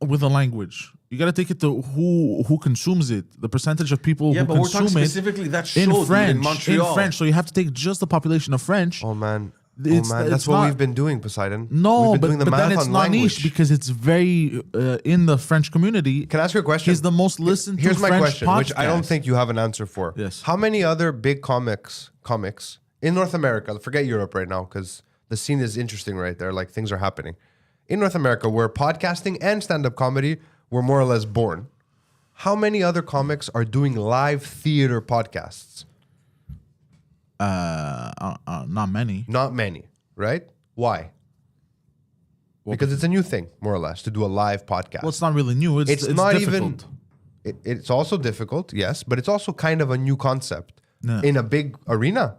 with a language. You got to take it to who consumes it, the percentage of people Yeah, who but we're talking consume it specifically that show in dude, French. in Montreal. French, so you have to take just the population of French. Oh man, It's- that's it's what not- we've been doing, Poseidon. No, we've been doing the but math then it's on not language. niche because it's very in the French community. Can I ask you a question? He's the most listened Here's to my French question, which I don't podcast. think you have an answer for. Yes. How many other big comics in North America? Forget Europe right now because the scene is interesting right there. Like things are happening in North America where podcasting and stand-up comedy were more or less born. How many other comics not many. Not many, right? Why? Because it's a new thing, more or less, to do a live podcast. Well, it's not really new. It's not difficult. even. It's also difficult, yes, but it's also kind of a new concept Yeah. in a big arena.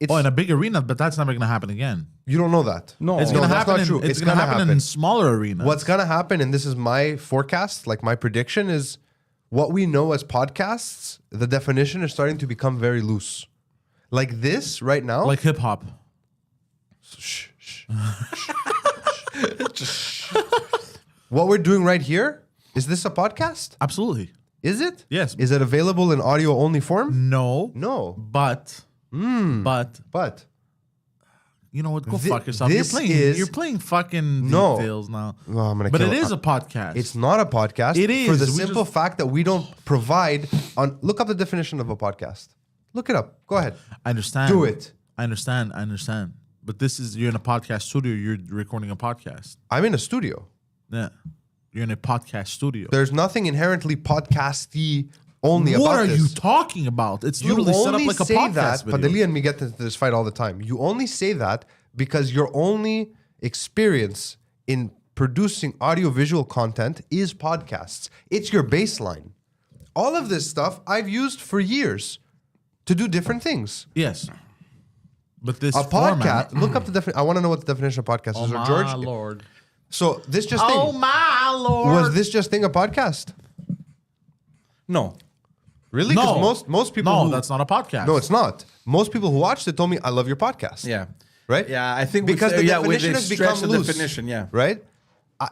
It's, in a big arena, but that's never going to happen again. you don't know that. No. It's No, going to that's happen. not true. It's It's going to gonna happen in happen. smaller arenas. What's gonna happen, and this is my forecast, like my prediction, is what we know as podcasts. The definition is starting to become very loose. Like this right now. like hip hop? Shh, shh, shh. What we're doing right here, is this a podcast? Absolutely. Is it? Yes. Is it available in audio only form? No. No. But But you know what? Go fuck yourself. this You're playing fucking No. details now. Oh, I'm gonna But kill it is a podcast. It's not a podcast. It is. For the We simple just- fact that we don't provide on. Look up the definition of a podcast. Look it up. Go ahead. I understand. Do it. I understand. But you're in a podcast studio. You're recording a podcast. I'm in a studio. Yeah. You're in a podcast studio. There's nothing inherently podcasty only What about are this. you talking about? It's You literally set up only like a say podcast that. video. Pantelis and me get into this fight all the time. You only say that because your only experience in producing audiovisual content is podcasts. It's your baseline. All of this stuff I've used for years to do different things. Yes. But this A format. podcast. Look up the definition. I want to know what the definition of podcast Oh is. my George. lord. So this just Oh thing my lord. was this just thing a podcast? No. Really? 'Cause No. most people. No, who- that's not a podcast. No, it's not. Most people who watched it told me, "I love your podcast." Yeah. Right? Yeah, I think because the with definition the has stretch become the loose. definition, yeah. Right?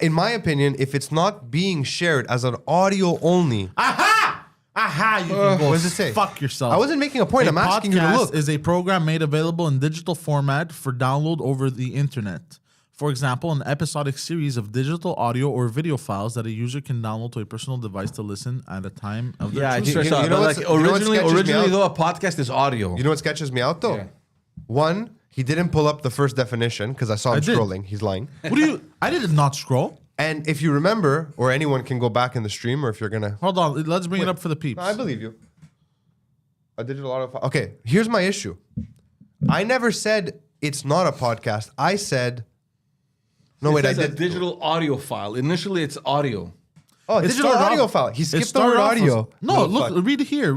In my opinion, if it's not being shared as an audio only, Aha! You can go what does it say? fuck yourself. I wasn't making a point. I'm asking you to podcast look. is a program made available in digital format for download over the internet. For example, an episodic series of digital audio or video files that a user can download to a personal device to listen at a time of their Yeah, I choosing. just you know but what's- like you know what originally, sketches me originally out? though, a podcast is audio. You know what sketches me out though? Yeah. One, he didn't pull up the first definition because I saw him I did. scrolling. He's lying. What do you? I did not scroll. And if you remember, or anyone can go back in the stream, or if you're gonna, Hold on, let's bring it up for the peeps. No, I believe you. A digital audio file. Okay, here's my issue. I never said it's not a podcast. I said, no, wait, I It's a did. digital audio file. Initially, it's audio. Oh, It digital started audio off- file. He it skipped the started word off as- audio. No, fuck. look, read here.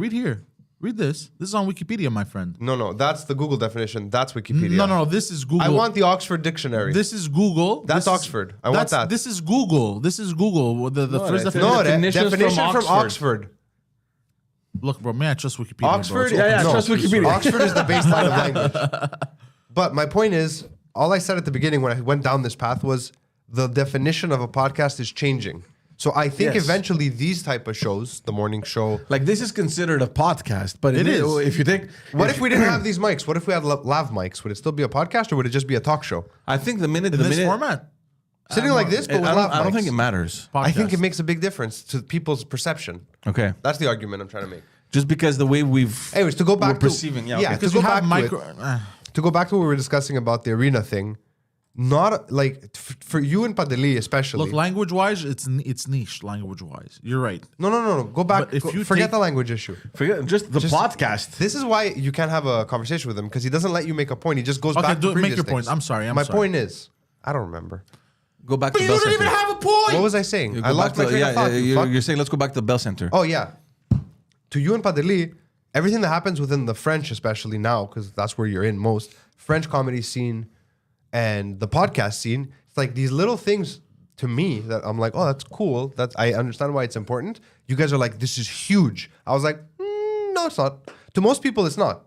Read this. This is on Wikipedia, my friend. No, that's the Google definition. That's Wikipedia. No, this is Google. I want the Oxford Dictionary. This is Google. That's This is- Oxford. I want that. This is Google. The first that's- definition. no, definitions definition from from Oxford. Look, bro, may I trust Wikipedia? Bro? Oxford? It's open trust source. Wikipedia. Oxford is the baseline of language. But my point is, all I said at the beginning when I went down this path was the definition of a podcast is changing. So I think Yes. eventually these type of shows, the morning show. Like this is considered a podcast, but It is. If you think, What if we didn't have these mics? What if we had lav mics? Would it still be a podcast or would it just be a talk show? I think the minute In the this minute format. Sitting like this, but with lav I don't mics. think it matters. I think it Podcast. makes a big difference to people's perception. Okay, That's the argument I'm trying to make. just because the way we've Anyways, to go back we're to perceiving, yeah, okay. Because to you go have back micro. to it, to go back to what we were discussing about the arena thing. Not like for you and Padeli especially. Look, language-wise, it's niche. Language-wise, you're right. No. Go back. But if you forget take- the language issue. forget just the podcast. This is why you can't have a conversation with him because he doesn't let you make a point. He just goes Okay, back to make previous your things. point. I'm sorry. My point is, I don't remember. Go back But to you Bell don't even Center. have a point. What was I saying? You I go lost back my to- train of thought. you fuck. You're saying let's go back to the Bell Center. Oh yeah. To you and Padeli, everything that happens within the French, especially now, because that's where you're in most French comedy scene and the podcast scene. It's like these little things to me that I'm like, oh, that's cool. That's I understand why it's important. You guys are like, this is huge. I was like, no, it's not. To most people, it's not.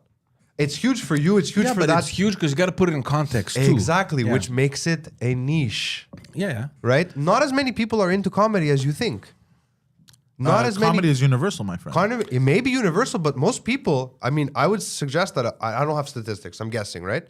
It's huge for you. It's huge yeah, for but that. it's huge because you got to put it in context too. Exactly, Yeah. which makes it a niche, yeah. right? Not as many people are into comedy as you think. Not as comedy many. is universal, my friend. Kind of, it may be universal, but most people, I mean, I would suggest that, I don't have statistics, I'm guessing, right?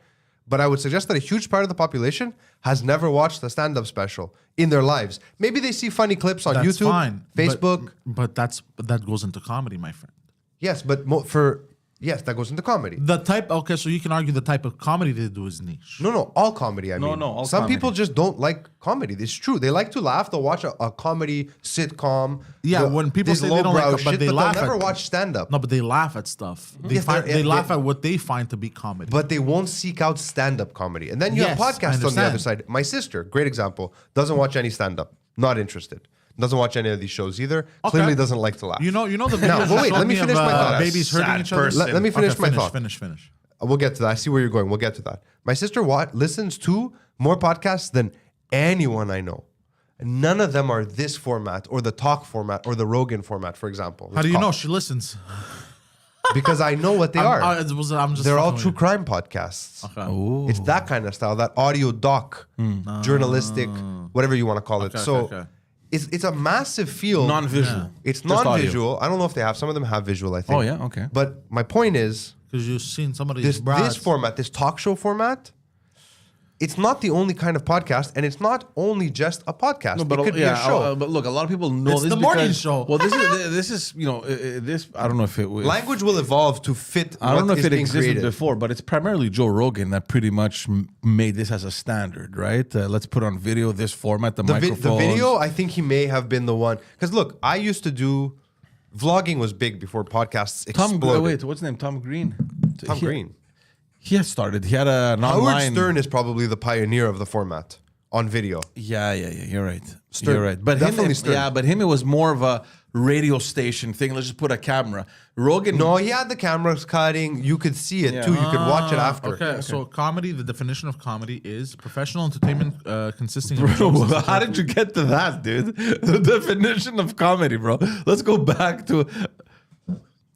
But I would suggest that a huge part of the population has never watched a stand-up special in their lives. Maybe they see funny clips on That's YouTube, fine. Facebook. But that goes into comedy, my friend. Yes, but for Yes, that goes into comedy. The type. Okay, so you can argue the type of comedy they do is niche. No, all comedy. I mean, all some comedy. people just don't like comedy. It's true. They like to laugh. They'll watch a comedy sitcom. Yeah, when people say they don't like it, but they laugh they'll never at- watch stand up. No, but they laugh at stuff. They, Yes, find, they're- they yeah, laugh they- at what they find to be comedy. But they won't seek out stand up comedy. And then you Yes, have I podcasts on the other understand. side. My sister, great example, doesn't watch any stand up. Not interested. Doesn't watch any of these shows either. Clearly doesn't like to laugh. you know the Now, videos but you wait, showed let me me finish of, my thought. babies hurting Sad each other. person. Let me finish my thought. Finish. We'll get to that. I see where you're going. We'll get to that. My sister listens to more podcasts than anyone I know. None of them are this format or the talk format or the Rogan format, for example. How do you know she listens? Because I know what they are. I'm just They're all fucking true with crime podcasts. you. Okay. It's that kind of style, that audio doc, journalistic, whatever you want to call it. Okay, so okay. it's a massive field. Non-visual. It's Just audio. non-visual. I don't know if they have. Some of them have visual, I think. Oh, yeah? Okay. But my point is, Because you've seen some of these this brats. format, this talk show format, it's not the only kind of podcast, and it's not only just a podcast. No, but it could be a show. but look, a lot of people know It's this the morning because- show. Well, this is this. I don't know if it. Language will evolve to fit. I don't know what if is it being existed created. before, but it's primarily Joe Rogan that pretty much made this as a standard, right? Let's put on video this format, the The microphones. video, I think he may have been the one. Because look, I used to do vlogging was big before podcasts exploded. Wait, what's his name? Tom Green. Tom Green. He had started. He had an Howard online. Stern is probably the pioneer of the format on video. Yeah. You're right. Stern. You're right. But Definitely him, Stern. yeah, but him, it was more of a radio station thing. Let's just put a camera. Rogan. No, he had the cameras cutting. You could see it too. You could watch it after. Okay, so comedy, the definition of comedy is professional entertainment consisting of jokes and Bro, how did you get to that, dude? The definition of comedy, bro. Let's go back to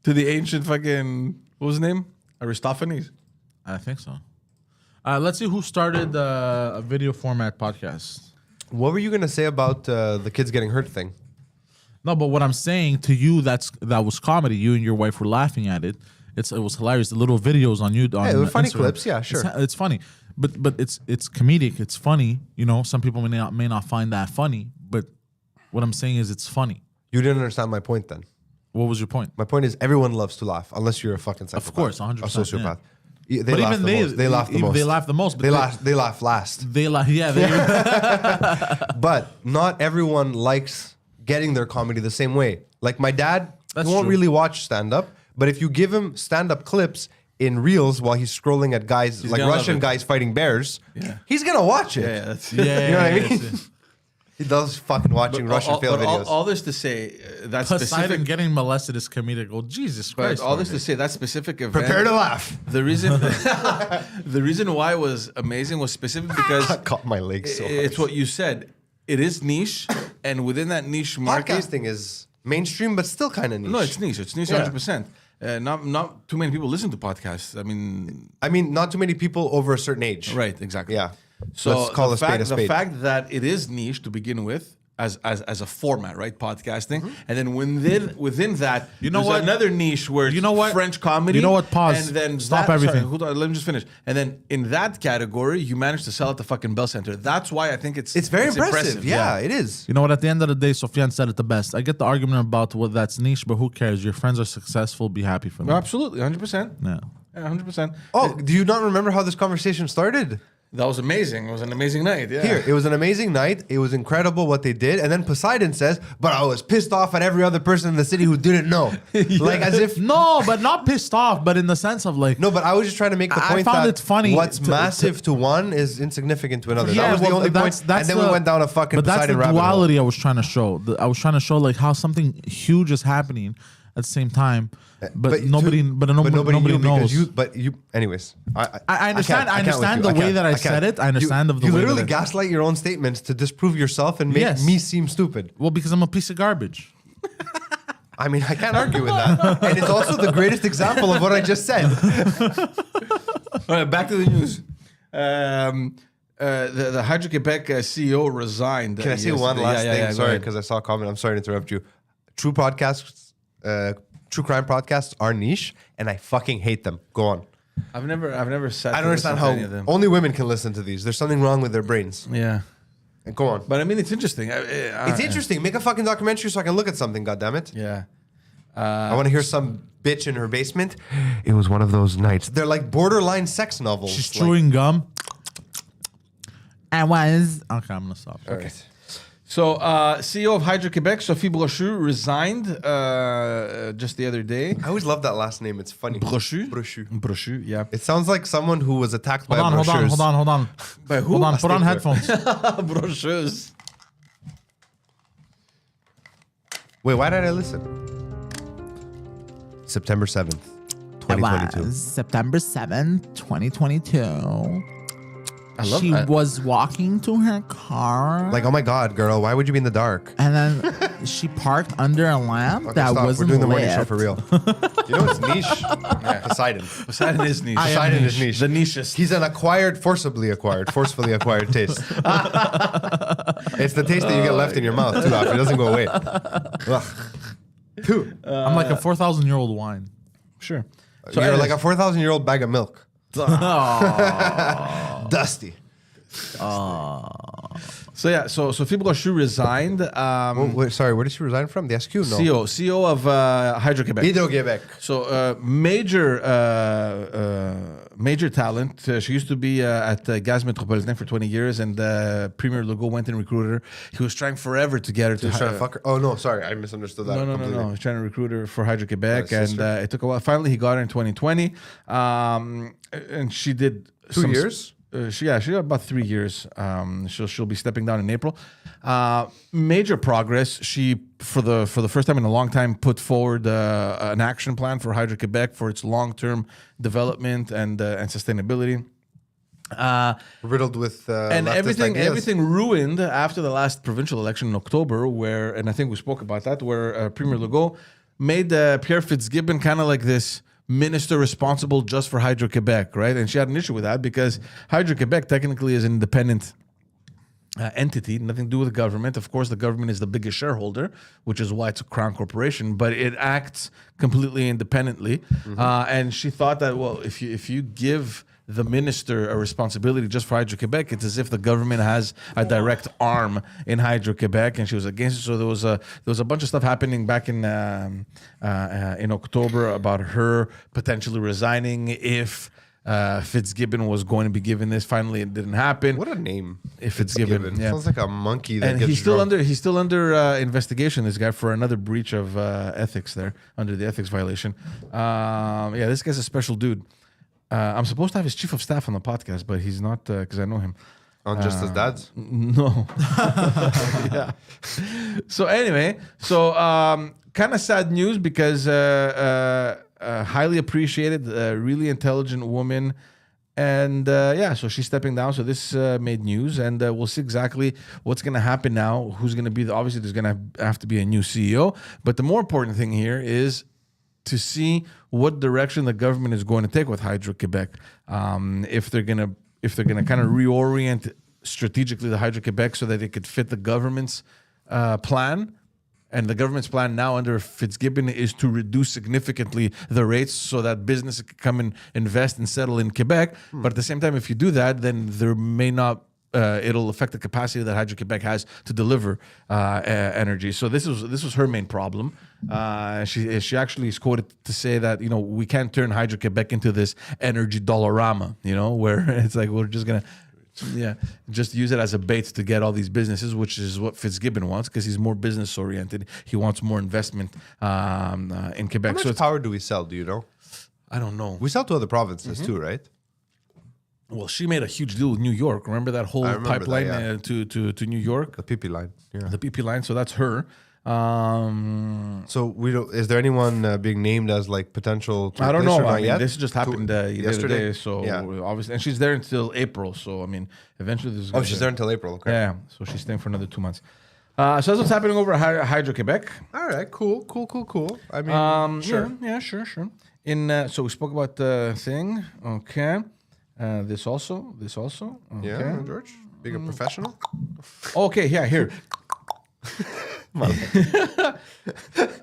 the ancient fucking, what was his name? Aristophanes. I think so. Let's see who started a video format podcast. What were you gonna say about the kids getting hurt thing? No, but what I'm saying to you, that was comedy. You and your wife were laughing at it. It was hilarious. The little videos on you on they were funny Instagram. clips, yeah, sure. It's funny, but it's comedic. It's funny. You know, some people may not find that funny, but what I'm saying is it's funny. You didn't understand my point then. What was your point? My point is everyone loves to laugh, unless you're a fucking psychopath. course, 100%, A sociopath. They But laugh even the most. They laugh the most. They laugh the most. But They laugh last. They laugh. Yeah. But not everyone likes getting their comedy the same way. Like my dad, That's he won't true. really watch stand-up, but if you give him stand-up clips in reels while he's scrolling at guys, like gonna love Russian it. guys fighting bears, Yeah. he's gonna watch it. Yeah, that's Yeah, You know what I mean? yeah. He does fucking watching Russian fail videos. All this to say, that Poseidon specific. getting molested is comedic. Oh, Jesus But Christ! all this to say, that specific event. Prepare to laugh. The reason, the reason why it was amazing was specific because I caught my legs so hard. it's what you said. It is niche, and within that niche market, Podcasting is mainstream, but still kind of niche. no, it's niche. It's niche, Yeah. 100%. Not too many people listen to podcasts. I mean, not too many people over a certain age. right, exactly. Yeah. So Let's call the a spade fact, a spade. The fact that it is niche to begin with, as a format, right? Podcasting, and then within that, You know there's what? another niche where You know what? French comedy. You know what? Pause. And then Stop that- everything. Sorry, hold on, let me just finish. And then in that category, you managed to sell at the fucking Bell Center. That's why I think it's Very impressive. Yeah, it is. You know what? At the end of the day, Sofiane said it the best. I get the argument about what that's niche, but who cares? Your friends are successful. Be happy for them. Absolutely, 100%. Yeah. 100%. Oh, do you not remember how this conversation started? That was amazing. It was an amazing night. Yeah. Here, it was an amazing night. It was incredible what they did. And then Poseidon says, but I was pissed off at every other person in the city who didn't know. Like as if... No, but not pissed off, but in the sense of like. No, but I was just trying to make the I point found that it funny what's to- massive to one is insignificant to another. Yeah, that was the well, only point. And then we went down a fucking But that's Poseidon the rabbit hole. duality I was trying to show. I was trying to show like how something huge is happening at the same time, but nobody knew knows. Anyways, I understand. I can't with understand you. the way can't. that I can't. said it. I understand of the You way literally that gaslight your own statements to disprove yourself and make Yes. me seem stupid. well, because I'm a piece of garbage. I mean, I can't argue with that. And it's also the greatest example of what I just said. All right, back to the news. The Hydro-Quebec CEO resigned. Can I say one last thing? Sorry, because I saw a comment. I'm sorry to interrupt you. True podcasts, true crime podcasts are niche, and I fucking hate them. Go on. I've never sat. I to don't understand listen to how any of them. only women can listen to these. There's something wrong with their brains. Yeah, And go on. but I mean, it's interesting. It's interesting. Make a fucking documentary so I can look at something. God damn it. Yeah. I want to hear some bitch in her basement. It was one of those nights. They're like borderline sex novels. She's like, chewing gum. I was. Okay, I'm gonna stop. Okay. So, CEO of Hydro-Quebec, Sophie Brochu, resigned just the other day. I always love that last name. It's funny. Brochu? Brochu. Brochu, yeah. It sounds like someone who was attacked by Hold on. brochures. Hold on. By who? Hold on. Put on stapler. headphones. Brochus. Wait, why did I listen? September 7th, 2022. September 7th, 2022. I love She that. was walking to her car. Like, oh my God, girl, why would you be in the dark? And then she parked under a lamp Okay, that stop. wasn't We're doing the lit. morning show for real. You know what's niche? Poseidon. Poseidon is niche. Poseidon is niche. The nichest. He's an forcefully acquired taste. It's the taste that you get left in your mouth too after. It doesn't go away. Ugh. Phew. I'm like a 4,000-year-old wine. Sure. So you're like a 4,000-year-old bag of milk. Oh. Dusty. So yeah, so Sophie Brochu resigned. Wait, sorry, where did she resign from? The SQ? No. CEO of Hydro-Quebec. Hydro-Quebec. So major talent. She used to be at Gaz Metropolitain for 20 years, and Premier Legault went and recruited her. He was trying forever to get her to. He's trying to fuck her? Oh, no, sorry. I misunderstood that. No. completely. He was trying to recruit her for Hydro-Quebec, and sister. it took a while. Finally, he got her in 2020, and she did 2 years? She got about 3 years. She'll be stepping down in April. Major progress. She for the first time in a long time put forward an action plan for Hydro-Quebec for its long-term development and sustainability. Riddled with And leftist ideas. everything ruined after the last provincial election in October, where, and I think we spoke about that, where Premier Legault made Pierre Fitzgibbon kind of like this minister responsible just for Hydro-Quebec, right? And she had an issue with that because Hydro-Quebec technically is an independent entity, nothing to do with the government. Of course, the government is the biggest shareholder, which is why it's a crown corporation, but it acts completely independently. And she thought that, well, if you give the minister a responsibility just for Hydro-Quebec, it's as if the government has a direct arm in Hydro-Quebec, and she was against it. So there was a bunch of stuff happening back in October about her potentially resigning if Fitzgibbon was going to be given this. Finally, it didn't happen. What a name. If Fitzgibbon, yeah. Sounds like a monkey that And gets he's still drunk. under investigation. This guy for another breach of ethics there, under the ethics violation. Yeah, this guy's a special dude. I'm supposed to have his chief of staff on the podcast, but he's not because I know him. On Just As Dads? No. Yeah. So anyway, kind of sad news because highly appreciated, really intelligent woman. And so she's stepping down. So this made news, and we'll see exactly what's going to happen now. Who's going to be obviously there's going to have to be a new CEO. But the more important thing here is to see what direction the government is going to take with Hydro-Quebec. If they're gonna kind of reorient strategically the Hydro-Quebec so that it could fit the government's plan. And the government's plan now under Fitzgibbon is to reduce significantly the rates so that businesses can come and invest and settle in Quebec. But at the same time, if you do that, then there may not. It'll affect the capacity that Hydro-Quebec has to deliver energy. So this was her main problem. She actually is quoted to say that we can't turn Hydro-Quebec into this energy dollarama, where it's like we're just gonna. Yeah, just use it as a bait to get all these businesses, which is what Fitzgibbon wants because he's more business oriented. He wants more investment in Quebec. How much power do we sell? Do you know? I don't know. We sell to other provinces too, right? Well, she made a huge deal with New York. Remember that whole remember pipeline that, to New York, The PP line. Yeah. the PP line. So that's her. So we don't. Is there anyone being named as like potential? To I don't replace her? know. Not I mean, yet? this just happened the other yesterday? day. So Yeah. obviously, and she's there until April. So I mean, eventually this is. Oh, she's there until April. Okay. Yeah. So she's staying for another 2 months. So that's what's happening over at Hydro-Quebec. All right. Cool. I mean, sure. Yeah, sure. So we spoke about the thing. Okay. This also. Okay. Yeah, George, being a professional. Okay. Yeah. Here.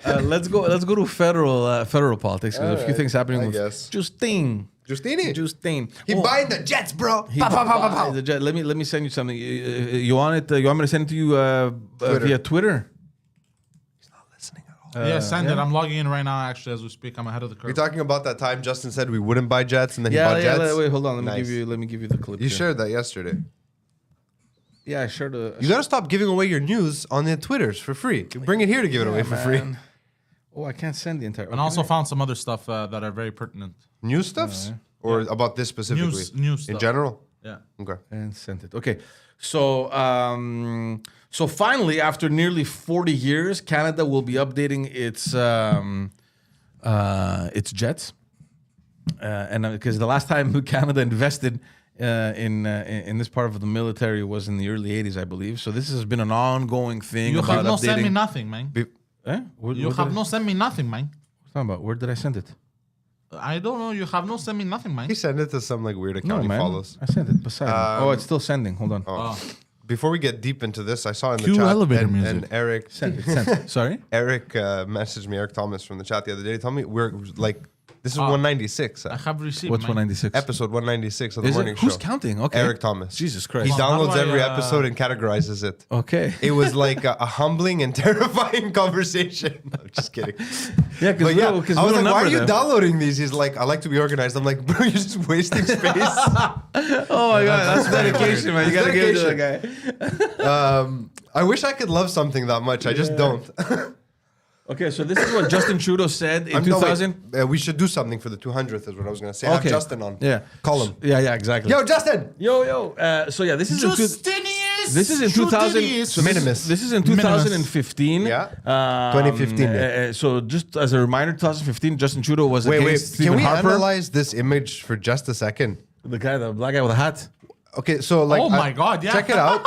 Let's go to federal politics because a few things happening I with guess. Justine. Justine. He buying the Jets, bro. He buys the jet. Let me send you something. You want it? You want me to send it to you via Twitter? He's not listening at all. Yeah, send it. I'm logging in right now, actually, as we speak. I'm ahead of the curve. You're talking about that time Justin said we wouldn't buy jets, and then he Yeah, bought yeah. jets. Wait, hold on. Let Nice. me give you the clip. You here. shared that yesterday. Yeah, I shared the. You gotta stop giving away your news on the Twitters for free. You bring it here to give it away for free. Oh, I can't send the entire. And I also found some other stuff that are very pertinent. News stuffs, or about this specifically? News in stuff. general. Yeah. Okay. And sent it. Okay, so so finally, after nearly 40 years, Canada will be updating its jets, and because the last time Canada invested in this part of the military was in the early 80s, I believe. So this has been an ongoing thing. You about have no updating. send me nothing, man. You have no send me nothing, man. What's that about? Where did I send it? I don't know. You have no send me nothing, man. He sent it to some like weird account No, he man. follows. I sent it. Poseidon. It's still sending. Hold on. Oh. Before we get deep into this, I saw in the Cue chat elevator and music. Eric Send it. Send it. Sorry. Eric messaged me, Eric Thomas from the chat the other day. He told me we're like, this is 196. I have received. What's man. 196? Episode 196 of the Is morning it? show. Who's counting? Okay. Eric Thomas. Jesus He Christ. How do downloads I, every episode and categorizes it. Okay. It was like a humbling and terrifying conversation. I'm just kidding. Yeah, But yeah, I was like, why are you them. downloading these? He's like, I like to be organized. I'm like, bro, you're just wasting space. Oh my god, that's dedication, man. You It's gotta give it to that guy. I wish I could love something that much. I just don't. Okay, so this is what Justin Trudeau said in No, wait. 2000. We should do something for the 200th is what I was going to say. Have Okay. Justin on. Yeah. Call him. Yeah, exactly. Yo, Justin! Yo. So yeah, this is Justinius. this is in 2000. Justinius. So Minimus. This is in 2015. Yeah. 2015, yeah. So just as a reminder, 2015, Justin Trudeau was Wait, against can Stephen we Harper, analyze this image for just a second? the black guy with a hat. Okay, so like, Oh my God, yeah. check it out.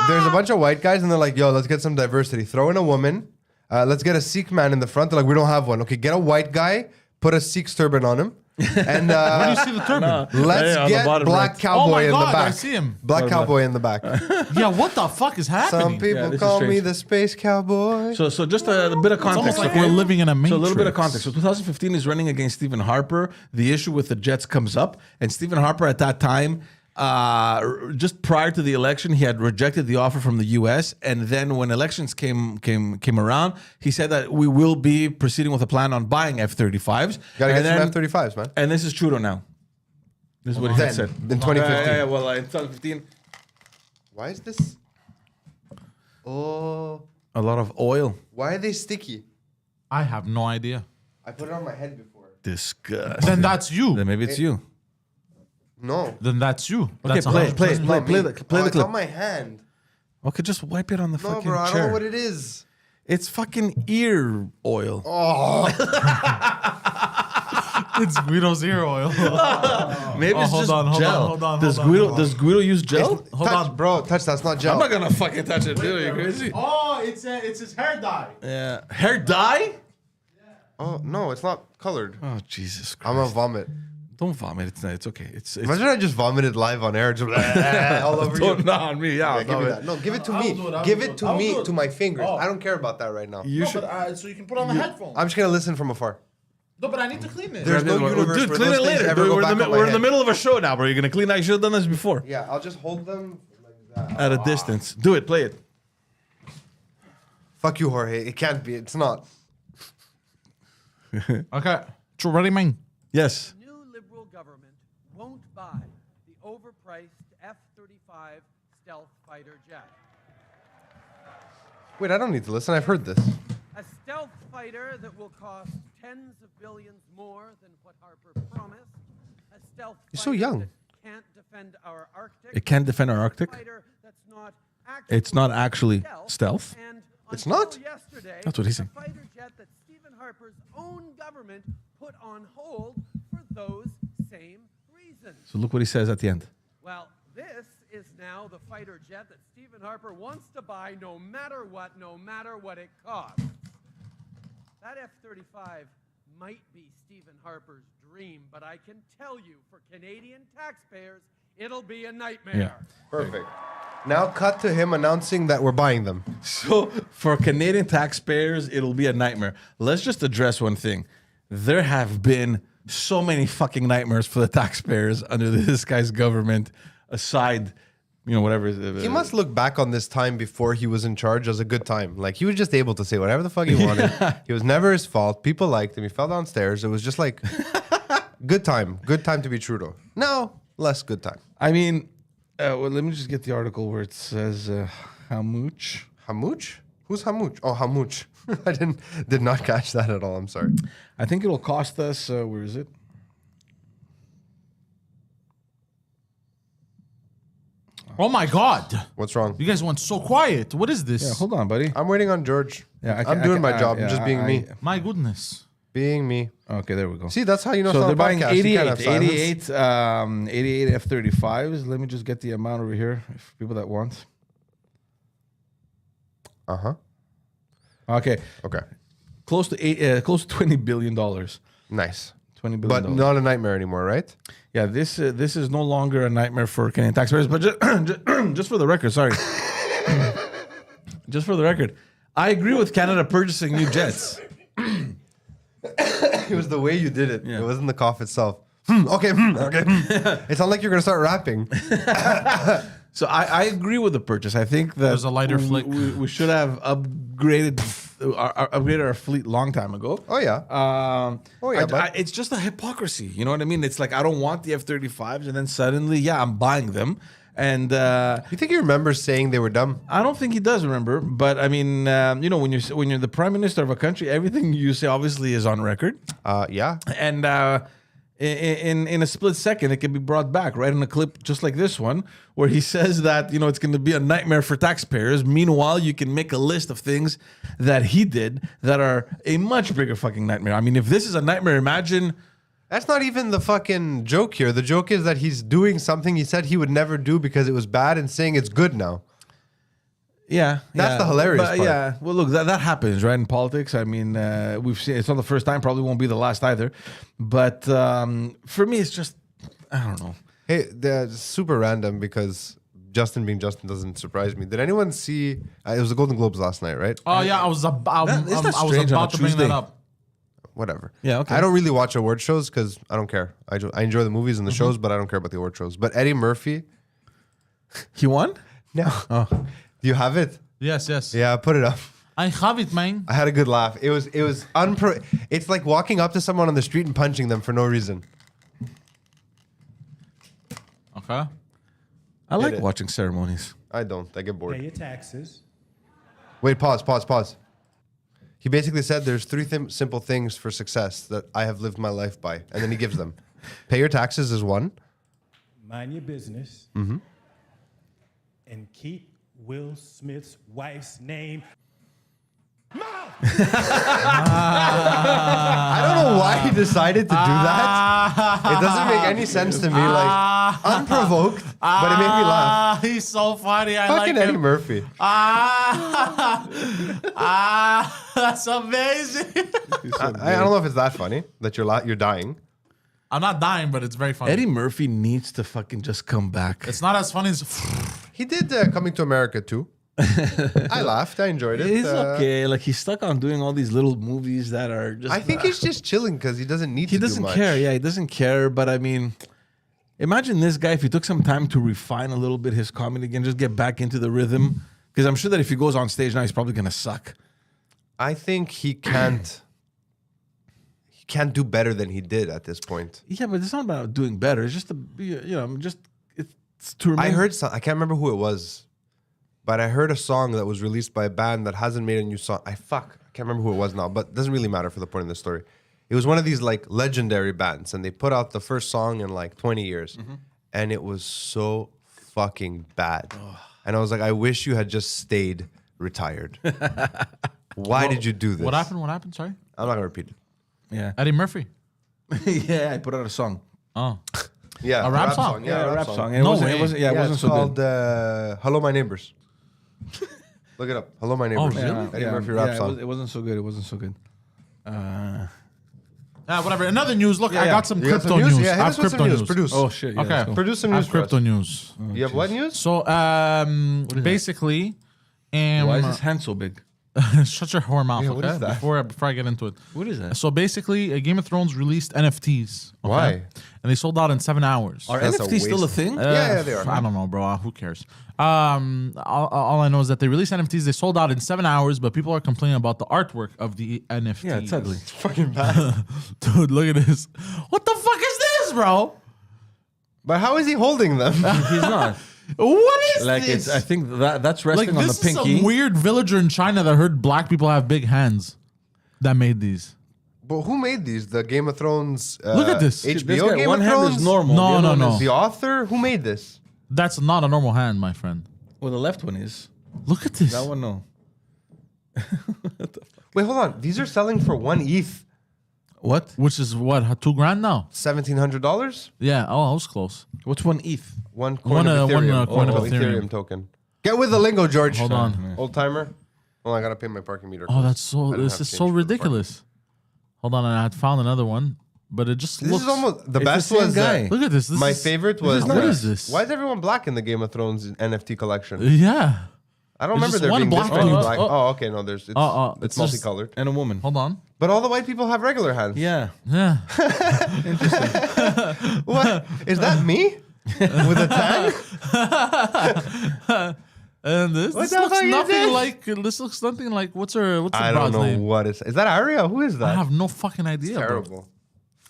There's a bunch of white guys, and they're like, "Yo, let's get some diversity. Throw in a woman. Let's get a Sikh man in the front." They're like, "We don't have one." Okay, get a white guy, put a Sikh turban on him, and Where do you see the turban? let's Yeah, on the get bottom black right. cowboy Oh my in God, the back. I see him. Black Bottom cowboy in the back. Yeah, what the fuck is happening? Some people this is call me strange. the space cowboy. So just a bit of It's context. almost like okay? we're living in a matrix. So a little bit of context. So 2015 is running against Stephen Harper. The issue with the Jets comes up, and Stephen Harper at that time, just prior to the election, he had rejected the offer from the U.S. And then when elections came around, he said that we will be proceeding with a plan on buying F-35s. Gotta And get some then- F-35s, man. And this is Trudeau now. This is what he Then, had said. in 2015. Yeah, well, in 2015, Why is this? Oh, a lot of oil. why are they sticky? I have no idea. I put it on my head before. Disgusting. Then that's you. Then maybe it's you. No. Then that's you. Okay, That's play 100% the Oh, clip. it's on my hand. Okay, just wipe it on the No, fucking bro, I don't chair. know what it is. It's fucking ear oil. Oh, It's Guido's ear oil. Maybe it's hold just on, hold gel. on, hold on, Does hold on, Guido hold on. does Guido use gel? Hold touch, on. bro. Touch. That's not gel. I'm not gonna fucking touch it, dude. Are you crazy? Oh, it's his hair dye. Yeah. Hair dye? Oh no, it's not colored. Oh Jesus Christ! I'm gonna vomit. Don't vomit. It's not. It's okay. It's Imagine I just vomited live on air, just all over you. don't not on me. Yeah, Yeah, give me that. No, give it to I'll me. do it, I'll Give do it it, to I'll me, do it. to my fingers. Oh. I don't care about that right now. You should. So you can put on the headphones. I'm just gonna listen from afar. No, but I need to clean it. There's no universe Dude, where clean those it things later. ever Dude, go we're back in the, on my we're in the head. middle of a show now, bro. You're gonna clean that. You should have done this before. Yeah, I'll just hold them like that. At a distance. Do it. Play it. Fuck you, Jorge. It can't be. It's not. Okay. So ready, man? Yes. New Liberal government won't buy the overpriced F-35 stealth fighter jet. Wait, I don't need to listen. I've heard this. A stealth fighter that will cost tens of billions more than what Harper promised. A stealth You're so fighter young. that can't defend our Arctic. It can't defend our Arctic. Fighter that's not actually It's not actually stealth. And It's until not? Yesterday, That's what he's saying. A fighter jet that Stephen Harper's own government put on hold for those same reasons. So look what he says at the end. Well, this is now the fighter jet that Stephen Harper wants to buy no matter what it costs. That F-35 might be Stephen Harper's dream, but I can tell you, for Canadian taxpayers, it'll be a nightmare. Yeah. Perfect. Now cut to him announcing that we're buying them. So for Canadian taxpayers, it'll be a nightmare. Let's just address one thing. There have been so many fucking nightmares for the taxpayers under this guy's government, aside whatever. He must look back on this time before he was in charge as a good time. Like, he was just able to say whatever the fuck he wanted. It was never his fault. People liked him. He fell downstairs. It was just like, good time. Good time to be Trudeau. No, less good time. I mean, well, let me just get the article where it says Hamouch. Hamouch? Who's Hamouch? Oh, Hamouch. I did not catch that at all. I'm sorry. I think it'll cost us, where is it? Oh my God! What's wrong? You guys went so quiet. What is this? Yeah, hold on, buddy. I'm waiting on George. Yeah, I'm doing my job. I'm just being me. My goodness. Being me. Okay, there we go. See, that's how you know So it's they're not a buying podcast. You can't have silence. 88 F-35s. Let me just get the amount over here for people that want. Uh-huh. Okay, Okay. close to $20 billion. Nice. $20 billion. But not a nightmare anymore, right? Yeah, this is no longer a nightmare for Canadian taxpayers. But just for the record, sorry. Just for the record, I agree with Canada purchasing new jets. It was the way you did it. Yeah. It wasn't the cough itself. Okay. It sounded like you're going to start rapping. So I agree with the purchase. I think that There's a lighter flick. we should have upgraded our fleet long time ago. Oh, yeah. But It's just a hypocrisy. You know what I mean? It's like I don't want the F-35s, and then suddenly, yeah, I'm buying them. And you think he remembers saying they were dumb? I don't think he does remember. But I mean, when you're the prime minister of a country, everything you say obviously is on record. Yeah. And in a split second, it can be brought back, right? In a clip just like this one, where he says that, it's going to be a nightmare for taxpayers. Meanwhile, you can make a list of things that he did that are a much bigger fucking nightmare. I mean, if this is a nightmare, imagine... That's not even the fucking joke here. The joke is that he's doing something he said he would never do because it was bad and saying it's good now. Yeah, That's the hilarious part. Yeah, well, look, that happens, right? In politics, I mean, we've seen it's not the first time, probably won't be the last either. But for me, it's just, I don't know. Hey, they're super random because Justin being Justin doesn't surprise me. Did anyone see? It was the Golden Globes last night, right? Oh yeah, I was about strange on a to bring Tuesday? that up. Whatever. Yeah, okay. I don't really watch award shows because I don't care. I enjoy the movies and the shows, but I don't care about the award shows. But Eddie Murphy. He won? No. Oh. Do you have it? Yes. Yeah, put it up. I have it, man. I had a good laugh. It was It's like walking up to someone on the street and punching them for no reason. Okay. I like it. watching ceremonies. I don't. I get bored. Pay your taxes. Wait, pause. He basically said there's three simple things for success that I have lived my life by, and then he gives them. Pay your taxes is one. Mind your business. And keep Will Smith's wife's name. I don't know why he decided to do that. It doesn't make any sense to me. Like, unprovoked, but it made me laugh. He's so funny. I Fucking like Eddie him. Murphy. That's amazing. I don't know if it's that funny that you're dying. I'm not dying, but it's very funny. Eddie Murphy needs to fucking just come back. It's not as funny as. He did Coming to America too. I laughed. I enjoyed it. He's okay. Like, he's stuck on doing all these little movies that are just... I think he's just chilling because he doesn't need to He do doesn't much. care. Yeah, he doesn't care. But I mean, imagine this guy if he took some time to refine a little bit his comedy again, just get back into the rhythm. Because I'm sure that if he goes on stage now, he's probably gonna suck. I think he can't. He can't do better than he did at this point. Yeah, but it's not about doing better. It's just it's to remain. I heard some. I can't remember who it was, but I heard a song that was released by a band that hasn't made a new song. I can't remember who it was now, but it doesn't really matter for the point of the story. It was one of these like legendary bands, and they put out the first song in like 20 years, and it was so fucking bad. And I was like, I wish you had just stayed retired. Why did you do this? What happened? Sorry. I'm not gonna repeat it. Yeah, Eddie Murphy. yeah. I put out a song. Oh. Yeah, A rap song? Yeah, a rap song. And No it wasn't. way. It wasn't. Yeah, it Yeah, wasn't it's so called good. Hello My Neighbors. Look it up. Hello My Neighbors. really? Eddie Murphy rap song. It wasn't so good. It wasn't so good. Whatever. Another news. Look, I yeah. got some You got crypto some news? news. Yeah, hit I have us with some crypto news. news. Produce. Oh shit! Yeah, Okay. let's go. Produce some I news have for us. crypto news. You have what news? So, basically, Why is his hand so big? Shut your whore mouth, Yeah, okay? what is that? Before I get into it. What is that? So basically, Game of Thrones released NFTs. Okay? Why? And they sold out in 7 hours. Are That's a NFTs still a waste. thing? Yeah, they are. I don't know, bro. Who cares? All I know is that they released NFTs. They sold out in 7 hours, but people are complaining about the artwork of the NFTs. Yeah, it's ugly. Fucking bad. Dude, look at this. What the fuck is this, bro? But how is he holding them? He's not. What is Like this? I think that's resting like on the this is pinky. some weird villager in China that heard black people have big hands that made these. But who made these? The Game of Thrones. Look at this. This HBO guy, Game one of hand Thrones. is normal. No, the other no, one no. is- The author who made this? That's not a normal hand, my friend. Well, the left one is. Look at this. That one, no. Wait, hold on. These are selling for 1 ETH, What? Which is what, $2,000 now? $1,700. Yeah. Oh, I was close. What's one ETH? One coin of One, Ethereum. coin of Oh, Ethereum. token. Get with the lingo, George. Hold on. Old timer. Oh, I gotta pay my parking meter. Oh, that's so. I don't This have is change so for the ridiculous. Hold on, I had found another one, but it just This looks. is almost the It's best the same was guy. Look at this. This my is, favorite was What is this? Why is everyone black in the Game of Thrones NFT collection? Yeah. I don't There's remember just there one being black this many dude. black. Oh, Oh, okay, no, there's it's it's just- multicolored. And a woman. Hold on. But all the white people have regular hands. Yeah. Yeah. What is that me with a tag? And this What this the looks fuck is nothing this? like. This looks nothing like. What's her I don't broad's know name? what is. Is that Arya? Who is that? I have no fucking idea. Bro. Terrible.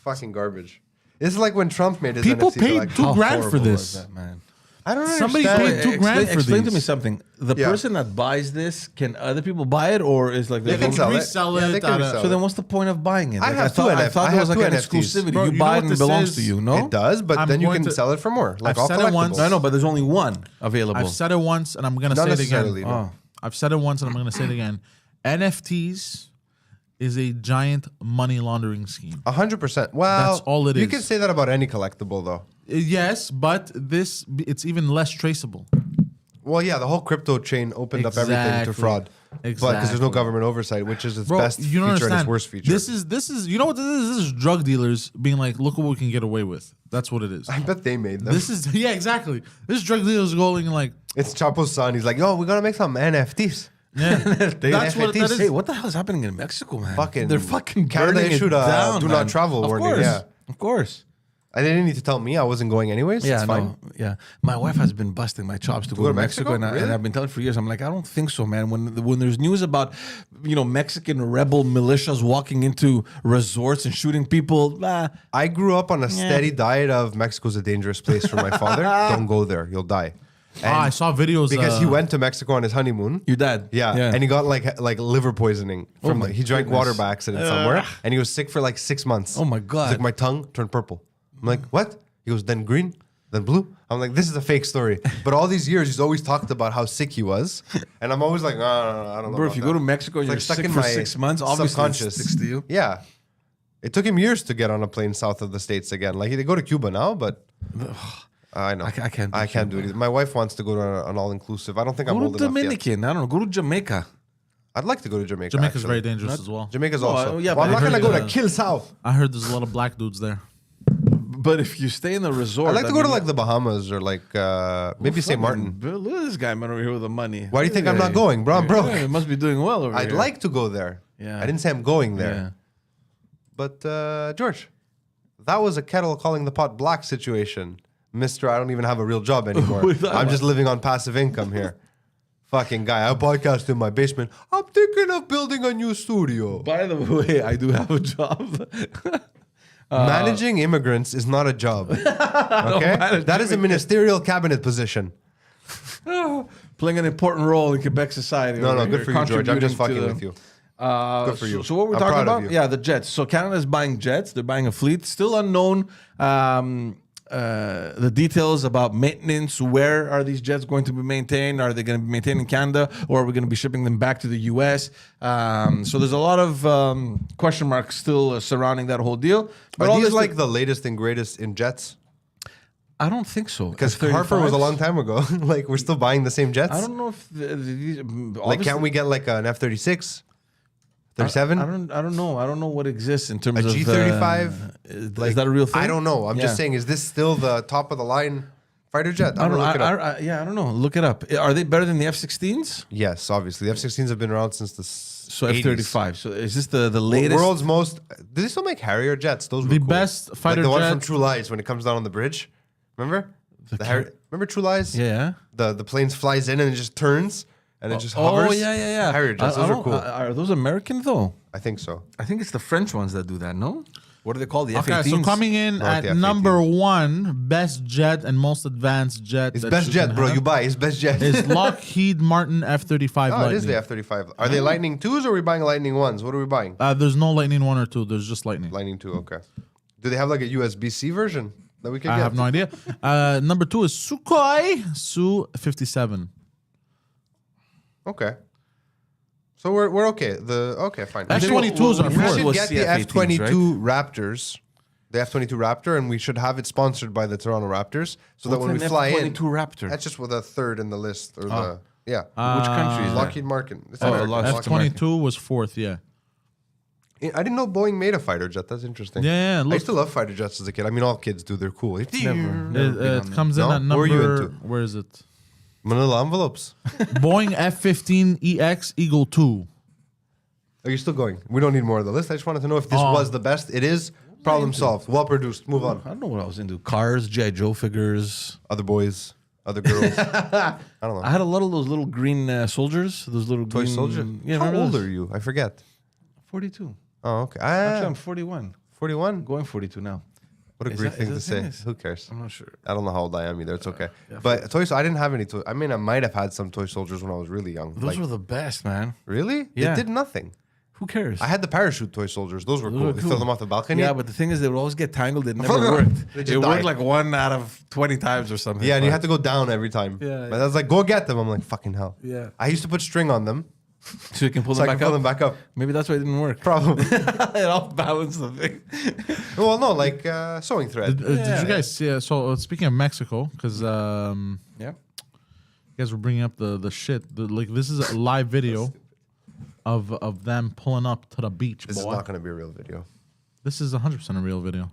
Fucking garbage. This is like when Trump made his People NFT paid collection. $2,000 for horrible this. was that, man? I don't Somebody understand. paid $2,000 for Explain to these. me something. The Yeah. person that buys this, can other people buy it, or is like They can sell it. resell Yeah, it they can at a- resell So it. then, what's the point of buying it? I have two I thought I there was have like an two NFTs. exclusivity. Bro, you you know buy what it and it this belongs is? to you. No, It does, but I'm then you going can to- sell it for more. Like I've all said it once. collectibles. no, I know, but there's only one available. I've said it once, and I'm gonna Not say it necessarily. again. No. I've said it once, and I'm gonna say it again. NFTs is a giant money laundering scheme. 100%. Well, That's all it You is. can say that about any collectible, though. Yes, but it's even less traceable. Well, yeah, the whole crypto chain opened up everything to Exactly. fraud. But because there's no Exactly. government oversight, which is its Bro, best you don't feature and understand. its worst feature. This is you know what this is? This is drug dealers being like, look what we can get away with. That's what it is. I bet they made them. This is yeah, exactly. This drug dealers going like, It's Chapo's son. He's like, yo, we're going to make some NFTs. yeah, that's what that is. Hey, what the hell is happening in Mexico, man? Fucking They're fucking Canada burning it issued a down, do man. not travel Of warning, course. yeah. Of course. I didn't need to tell me. I wasn't going anyways. Yeah, it's fine. no, yeah. My wife has been busting my chops to go to Mexico, and, Really? and I've been telling her for years. I'm like, I don't think so, man. When there's news about, Mexican rebel militias walking into resorts and shooting people, I grew up on a steady diet of Mexico's a dangerous place for my father. Don't go there. You'll die. And I saw videos because he went to Mexico on his honeymoon. your dad, Yeah, and he got like liver poisoning from my he drank goodness. water by accident somewhere, and he was sick for like 6 months. Oh my God. He's like, my tongue turned purple. I'm like, what? He goes, then green, then blue. I'm like, this is a fake story. But all these years, he's always talked about how sick he was, and I'm always like, no, I don't know. bro. about If you that. go to Mexico and It's you're stuck sick in for my 6 months, obviously subconscious. it sticks to you. Yeah, it took him years to get on a plane south of the states again. Like they go to Cuba now, but I know I can't do I can't do Cuba. it. Either. My wife wants to go to an all inclusive. I don't think I'm Go old to enough yet. Dominican. I don't know. Go to Jamaica. I'd like to go to Jamaica. Jamaica's actually. very dangerous as well. Jamaica's No, also. yeah, well, I'm but not I gonna go heard, to Kill South. I heard there's a lot of black dudes there. But if you stay in the resort, I'd like to go to mean, like the Bahamas or like maybe St. Martin. Look at this guy man over here with the money. Why do you think I'm not going, bro? I'm broke. Yeah, he must be doing well over I'd here. like to go there. Yeah. I didn't say I'm going there. Yeah. But George, that was a kettle calling the pot black situation, Mister. I don't even have a real job anymore. What are you talking I'm just about? living on passive income here. Fucking guy, I podcast in my basement. I'm thinking of building a new studio. By the way, I do have a job. Managing immigrants is not a job. Okay, that is a ministerial cabinet position. Playing an important role in Quebec society. No, over good here, for you, George. I'm just fucking contributing with you. Good for you. So what we're I'm talking proud of about? you. Yeah, the jets. So Canada's buying jets. They're buying a fleet. Still unknown. The details about maintenance. Where are these jets going to be maintained? Are they going to be maintained in Canada, or are we going to be shipping them back to the U.S.? So there's a lot of question marks still surrounding that whole deal. But Are all these this like the latest and greatest in jets? I don't think so. Because Harper was a long time ago. Like we're still buying the same jets. I don't know if these. Like, can't we get like an F-36, 37, I don't know. I don't know what exists in terms a of G-35? Is that a real thing? I don't know. I'm Yeah. just saying, is this still the top of the line Fighter jet. I'm gonna look it up. I don't know. Look it up. Are they better than the F-16s? Yes, obviously. The F-16s have been around since the So 80s. F-35. So is this the latest? World's most. Do they still make Harrier jets? Those were The cool. best fighter like the one jet- from True Lies when it comes down on the bridge. Remember? Remember True Lies? Yeah. The plane flies in and it just turns and it just hovers. Oh yeah. Harrier jets. Those are cool. Are those American though? I think so. I think it's the French ones that do that. No. What are they called? The Okay, F-18s. so coming in Not the at F-18s. number 1, best jet and most advanced jet. It's that best you jet, can bro. have You buy. It's best jet. is Lockheed Martin F-35 Oh, Lightning. it is the F-35. Are they Lightning 2s or are we buying Lightning 1s? What are we buying? There's no Lightning 1 or 2. There's just Lightning. Lightning 2, okay. Do they have like a USB-C version that we can I get? have no idea. Number 2 is Sukhoi Su-57. Okay. So we're okay. Okay, fine. F-22s are We fourth. should Was get the CF-18s, F-22 Raptors. The F-22 Raptor, and we should have it sponsored by the Toronto Raptors, so that What's when we an fly in, F-22 Raptor? that's just with a third in the list, or the Which country is that? Lockheed Martin. It's Oh, American. Lockheed F-22 was 4th, yeah. I didn't know Boeing made a fighter jet. That's interesting. Yeah, I look. used to love fighter jets as a kid. I mean, all kids do. They're cool. Never been on It comes in No? at What were you number... into? Where is it? Manila envelopes. Boeing F-15EX Eagle 2. Are you still going? We don't need more of the list. I just wanted to know if this was the best. It is. Problem solved. Well produced. Move on. I don't know what I was into. Cars, G.I. Joe figures. Other boys, other girls. I don't know. I had a lot of those little green soldiers. Those little Toy green, soldier. Yeah, How remember old those? are you? I forget. 42. Oh, okay. Actually, I'm 41. 41. I'm going 42 now. What a Is great that- thing is to that say. thing? Who cares? I'm not sure. I don't know how old I am either. It's okay. But toy. I didn't have any toy. I mean, I might have had some toy soldiers when I was really young. Those were the best, man. really? Yeah. They did nothing. Who cares? I had the parachute toy soldiers. Those were cool. were They cool. throw them off the balcony. Yeah, but the thing is, they would always get tangled. It never worked. They It just worked die. like 1 out of 20 times or something. Yeah, and you But- had to go down every time. Yeah. But I was like, go get them. I'm like, fucking hell. Yeah. I used to put string on them So you can pull so them I back could pull up. them back up. Maybe that's why it didn't work. Probably. It off balanced the thing. Well, no, like sewing thread. Did you guys see? So speaking of Mexico, because Yeah. you guys were bringing up the shit. Like this is a live video of them pulling up to the beach. This is boy. not going to be a real video. This is 100% a real video.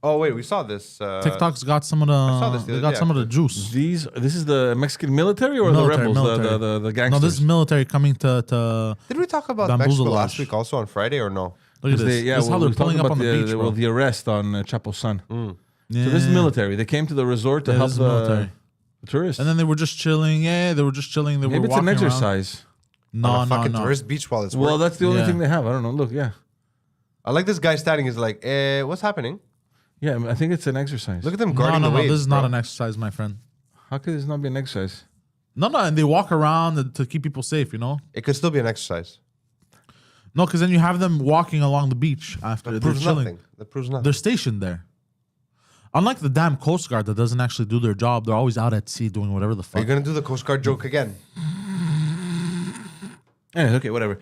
Oh wait, we saw this. TikTok's got some of saw this the the other got day, some of the actually. juice. This is the Mexican military or Military, the rebels, military. the No, gangsters? this is military coming to Did we talk about Bamboozle Mexico Lodge. last week also on Friday or no? look at this. This is how they're we're pulling talking up on about the beach, bro. the arrest on Chapo's son. Yeah. So this is military. They came to the resort to Yeah, help this is military. the tourists. And then they were just chilling. Yeah, they were just chilling. They maybe were it's an walking around. exercise. No, on a no, fucking no. tourist beach while it's Well, work. that's the only Yeah. thing they have. I don't know. Look, yeah, I like this guy standing. He's like, what's happening? yeah. I think it's an exercise. Look at them No, guarding no, the no. waves. This is not bro. an exercise, my friend. How could this not be an exercise? No, no. And they walk around to keep people safe, you know? It could still be an exercise. No, because then you have them walking along the beach after That they're proves chilling. nothing. That proves nothing. They're stationed there. Unlike the damn Coast Guard that doesn't actually do their job, they're always out at sea doing whatever the Are fuck. you gonna do the Coast Guard joke again? Anyways, okay, whatever.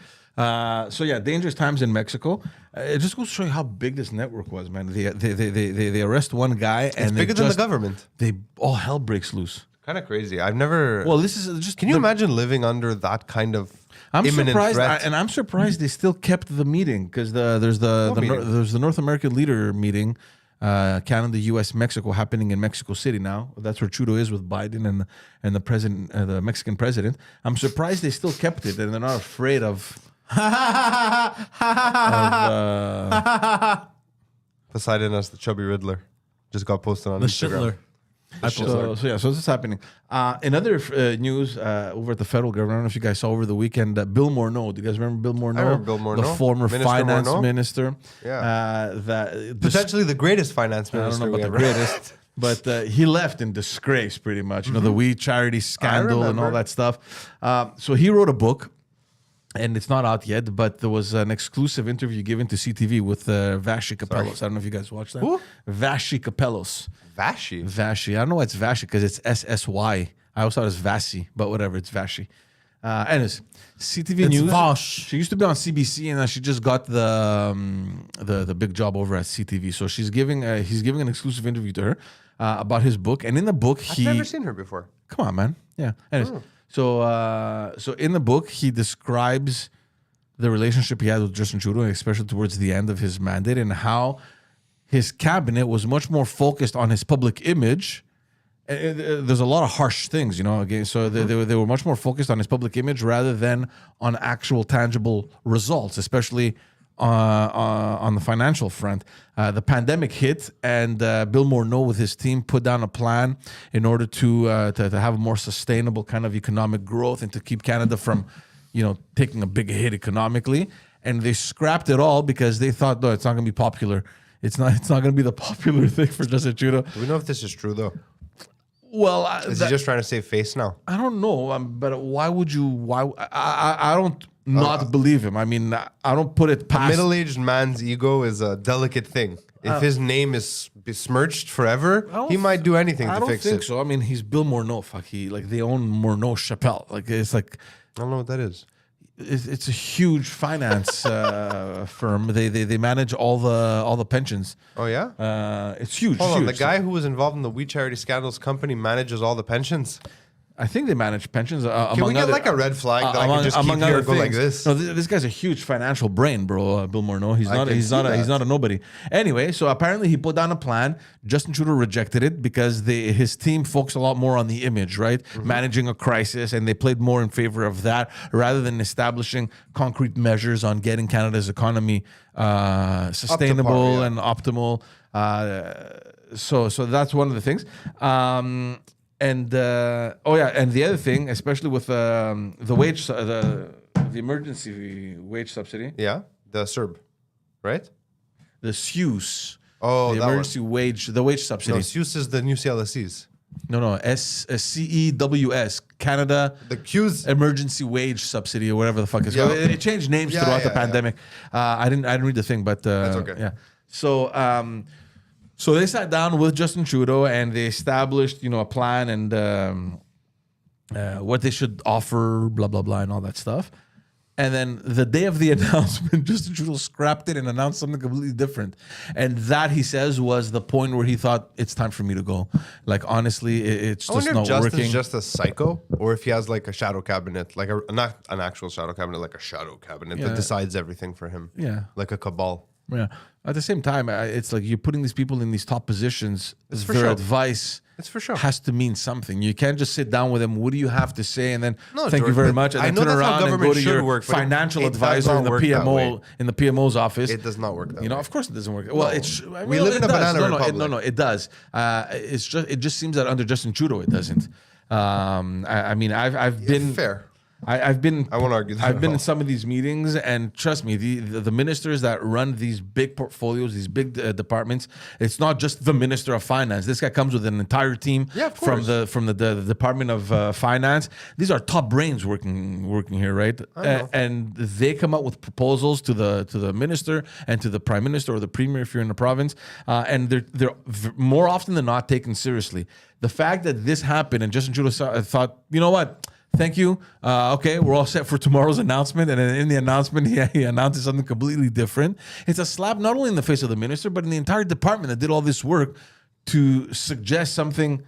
So yeah, dangerous times in Mexico. It just goes to show you how big this network was, man. They arrest one guy It's and bigger they than the just, government. They all hell breaks loose. Kind of crazy. I've never. Well, this is just. can you imagine living under that kind of I'm imminent surprised, threat? and I'm surprised they still kept the meeting because there's the North American leader meeting, Canada, U.S., Mexico happening in Mexico City now. That's where Trudeau is with Biden and the president, the Mexican president. I'm surprised they still kept it and they're not afraid of. Poseidon as the chubby Riddler just got posted on The Instagram. Shitler. So this is happening. In other news, over at the federal government, I don't know if you guys saw over the weekend, Bill Morneau. Do you guys remember Bill Morneau? remember Bill the Morneau. former Minister finance Morneau? minister. Yeah. That Potentially the greatest finance I don't minister know we about the ever greatest, but he left in disgrace, pretty much. You know, the We Charity scandal and all remember. that stuff. So he wrote a book, and it's not out yet, but there was an exclusive interview given to CTV with Vashi Capellos. I don't know if you guys watched that. Who? Vashi Capellos. Vashi. Vashi. I don't know why it's Vashi because it's SSY. I always thought it was Vasi, but whatever, it's Vashi. Anyways, CTV It's News. Vosh. She used to be on CBC, and she just got the big job over at CTV. So he's giving an exclusive interview to her about his book, and in the book I've never seen her before. come on, man, yeah. Anyways, so in the book he describes the relationship he had with Justin Trudeau, especially towards the end of his mandate, and how his cabinet was much more focused on his public image there's a lot of harsh things, Okay, so they were much more focused on his public image rather than on actual tangible results, especially on the financial front. The pandemic hit, and Bill Morneau with his team put down a plan in order to have a more sustainable kind of economic growth and to keep Canada from, taking a big hit economically. And they scrapped it all because they thought, no, it's not going to be popular. It's not going to be the popular thing for Justin Trudeau. Do we know if this is true though? Well, Is he just trying to save face now? I don't know, but why would you? Why I don't not believe him. I mean, I don't put it A past. middle-aged man's ego is a delicate thing. If his name is besmirched forever, he might do anything I to don't fix think it. so. I mean, he's Bill Morneau. Fuck, they own Morneau Chappelle. Like it's like I don't know what that is. it's a huge finance firm. They manage all the pensions. Oh yeah. It's huge. Hold on, huge. the guy who was involved in the We Charity Scandals company manages all the pensions. I think they manage pensions. Can we get other, like a red flag that I can just keep here other and go like things. this? No, this guy's a huge financial brain, bro. Bill Morneau. He's not. can He's see not. that. He's not a nobody. Anyway, so apparently he put down a plan. Justin Trudeau rejected it because his team focused a lot more on the image, right? Mm-hmm. Managing a crisis, and they played more in favor of that rather than establishing concrete measures on getting Canada's economy sustainable yeah. and optimal. So that's one of the things. And and the other thing, especially with the wage, the emergency wage subsidy, Yeah, the Serb, right? the SUS, Oh, the that emergency wage, the wage subsidy. No, SUS is the new CLSCs. No, CEWS, Canada The Qs. Emergency Wage Subsidy or whatever the fuck it's Yeah. called. It changed names Yeah, throughout the yeah, yeah. pandemic. I didn't read the thing, but That's okay. Yeah. So they sat down with Justin Trudeau and they established, a plan and what they should offer, blah blah blah, and all that stuff. And then the day of the announcement, Justin Trudeau scrapped it and announced something completely different. And that, he says, was the point where he thought, it's time for me to go. Like, honestly, it's I just wonder not if Justin's working. just a psycho, or if he has like a shadow cabinet, like not an actual shadow cabinet, like a shadow cabinet Yeah. that decides everything for him. Yeah. Like a cabal. Yeah. At the same time, it's like you're putting these people in these top positions. for Their sure. advice It's for sure. has to mean something. You can't just sit down with them. What do you have to say? And then No, thank you George, very but much. And I then know turn that's how around and go government to should your work, but financial it does advisor not in the work that way. PMO in the PMO's office. It does not work that way. Of course it doesn't work. Well, We live in a banana republic. No, it does. It just seems that under Justin Trudeau it doesn't. I've been fair. I've been. I won't argue that I've at been all. in some of these meetings, and trust me, the ministers that run these big portfolios, these big departments, it's not just the minister of finance. This guy comes with an entire team Yeah, of from course. the Department of Finance. These are top brains working here, right? know. And they come up with proposals to the minister and to the prime minister or the premier if you're in the province, and they're more often than not taken seriously. The fact that this happened and Justin Trudeau thought, you know what? Thank you. Okay, we're all set for tomorrow's announcement. And then in the announcement, he announced something completely different. It's a slap not only in the face of the minister, but in the entire department that did all this work to suggest something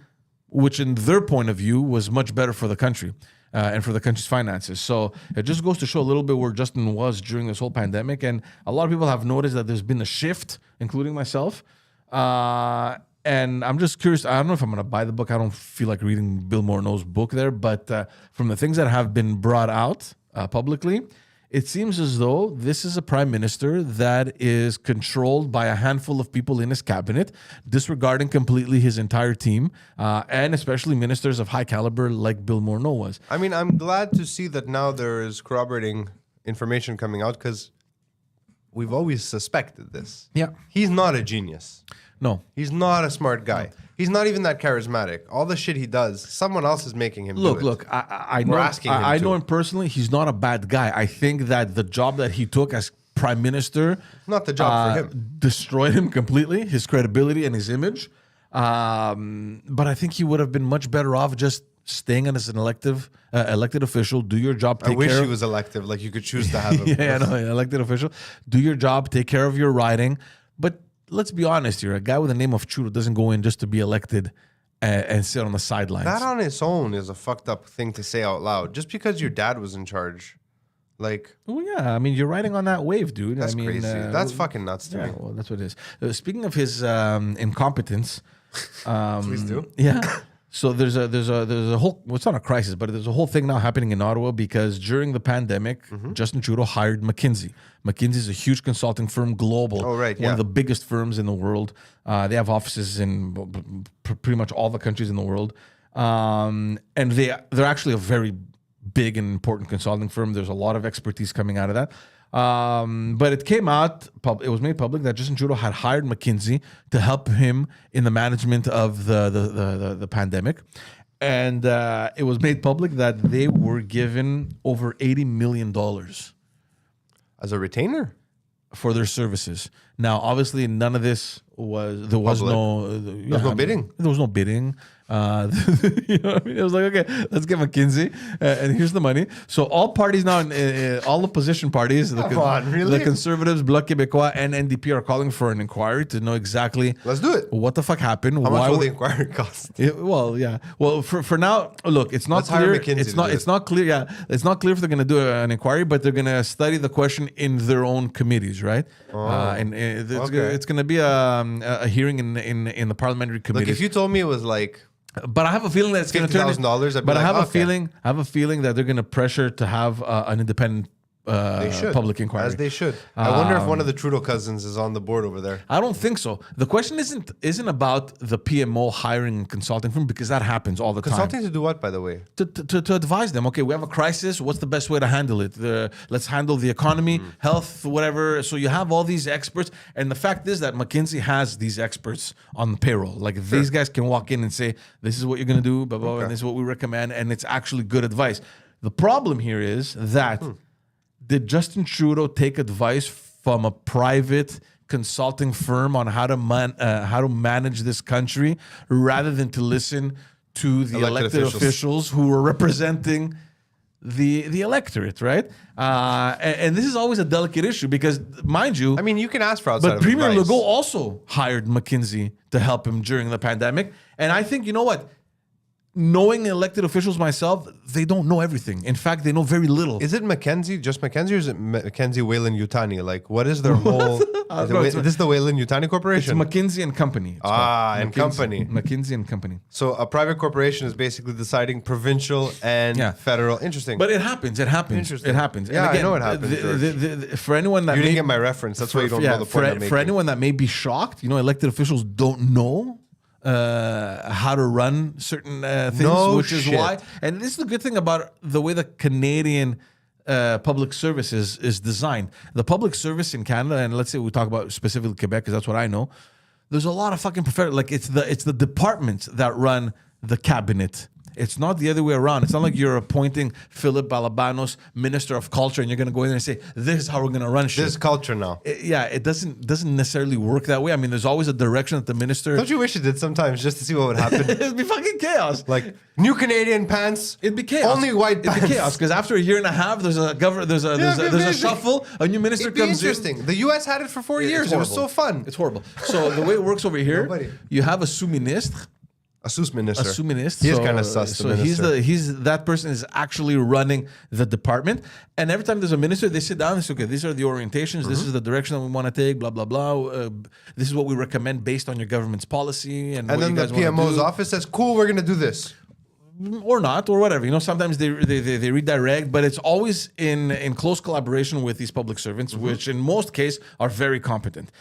which, in their point of view, was much better for the country and for the country's finances. So it just goes to show a little bit where Justin was during this whole pandemic. And a lot of people have noticed that there's been a shift, including myself. And I'm just curious. I don't know if I'm going to buy the book. I don't feel like reading Bill Morneau's book there. But from the things that have been brought out publicly, it seems as though this is a prime minister that is controlled by a handful of people in his cabinet, disregarding completely his entire team, and especially ministers of high caliber like Bill Morneau was. I mean, I'm glad to see that now there is corroborating information coming out because we've always suspected this. Yeah. He's not a genius. No. He's not a smart guy. He's not even that charismatic. All the shit he does, someone else is making him do it. Look, I We're know, asking him I to. know him personally. He's not a bad guy. I think that the job that he took as prime minister Not the job for him. destroyed him completely, his credibility and his image. But I think he would have been much better off just staying as an elected official, do your job, I take wish care he of was elective. Like you could choose to have him. yeah, I know, elected official. Do your job, take care of your riding. But let's be honest here. A guy with the name of Trudeau doesn't go in just to be elected and sit on the sidelines. That on its own is a fucked up thing to say out loud. Just because your dad was in charge. Like, Well, yeah. I mean, you're riding on that wave, dude. that's I mean, crazy. That's fucking nuts to yeah, me. well, that's what it is. Speaking of his incompetence, Please do. yeah. So there's a whole, well, it's not a crisis, but there's a whole thing now happening in Ottawa because during the pandemic, Justin Trudeau hired McKinsey. McKinsey is a huge consulting firm, global. Oh, right, one of the biggest firms in the world. They have offices in pretty much all the countries in the world, and they're actually a very big and important consulting firm. There's a lot of expertise coming out of that. But it came out, it was made public that Justin Trudeau had hired McKinsey to help him in the management of the pandemic. And it was made public that they were given over $80 million As a retainer? for their services. Now, obviously, none of this was, there was Public. no... There's no bidding. There was no bidding. You know what I mean? It was like, okay, let's get McKinsey, and here's the money. So all parties now, all opposition parties, Come on, really? the Conservatives, Bloc Québécois, and NDP are calling for an inquiry to know exactly Let's do it. what the fuck happened. How much why will were- the inquiry cost? Yeah, well, yeah. Well, for now, look, it's not Let's hire clear. McKinsey It's to not. do It's it. not clear. Yeah, it's not clear if they're going to do an inquiry, but they're going to study the question in their own committees, right? And it's going to be a hearing in the parliamentary committee. Like, if you told me it was like But I have a feeling that it's going to turn. $50,000, I'd be But I like, have a okay. feeling. I have a feeling that they're going to pressure to have an independent they should. public inquiry. As they should. I wonder if one of the Trudeau cousins is on the board over there. I don't think so. The question isn't about the PMO hiring and consulting firm because that happens all the time. Consulting to do what, by the way? To advise them. Okay, we have a crisis. What's the best way to handle it? Let's handle the economy, health, whatever. So you have all these experts, and the fact is that McKinsey has these experts on the payroll. Like these guys can walk in and say, "This is what you're going to do," blah blah, and this is what we recommend, and it's actually good advice. The problem here is that. Did Justin Trudeau take advice from a private consulting firm on how to manage this country rather than to listen to the elected officials who were representing the electorate, right? And this is always a delicate issue because, mind you, I mean, you can ask for outside but of Premier advice. Legault also hired McKinsey to help him during the pandemic. And I think, you know what? Knowing elected officials myself, they don't know everything. In fact, they know very little. Is it Mackenzie, just Mackenzie, or is it Mackenzie Wayland Yutani? Like, what is their whole... is this the Wayland Yutani It's Corporation? McKinsey and Company. It's called. And Company. McKinsey and Company. So a private corporation is basically deciding provincial and Yeah. federal. Interesting. But it happens. It happens. Interesting. It happens. Yeah, I know it happens, For anyone that you may, didn't get my reference. That's why you don't know the point I'm making. for anyone that may be shocked, elected officials don't know how to run certain things, No which is shit. why. And this is the good thing about the way the Canadian public service is designed. The public service in Canada, and let's say we talk about specifically Quebec, because that's what I know. There's a lot of fucking professional. Like it's the departments that run the cabinet. It's not the other way around. It's not like you're appointing Philip Balabanos, Minister of Culture, and you're going to go in there and say, "This is how we're going to run shit." This culture now. It doesn't necessarily work that way. I mean, there's always a direction that the minister. Don't you wish it did sometimes just to see what would happen? It'd be fucking chaos. Like, new Canadian pants. It'd be chaos. Only white pants. It'd be chaos because after a year and a half, there's a shuffle. A new minister It'd be comes interesting. The U.S. had it for 4 in. years. It was so fun. It's horrible. So the way it works over here, Nobody. you have a sous-ministre. A sous-minister. A sous-ministre. He is So- kind of sus, the So minister. he's that person is actually running the department. And every time there's a minister, they sit down and say, okay, these are the orientations. This is the direction that we want to take, blah, blah, blah. This is what we recommend based on your government's policy. And And what then you the guys wanna PMO's do. office says, cool, we're going to do this. Or not, or whatever. Sometimes they redirect, but it's always in close collaboration with these public servants, which in most cases are very competent.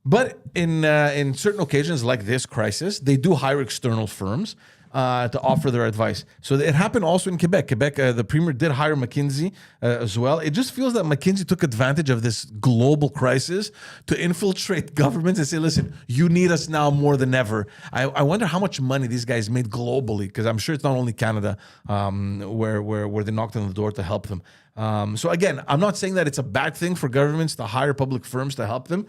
But in certain occasions like this crisis, they do hire external firms to offer their advice. So it happened also in Quebec. The premier did hire McKinsey as well. It just feels that McKinsey took advantage of this global crisis to infiltrate governments and say, listen, you need us now more than ever. I wonder how much money these guys made globally, because I'm sure it's not only Canada where they knocked on the door to help them. So again, I'm not saying that it's a bad thing for governments to hire public firms to help them,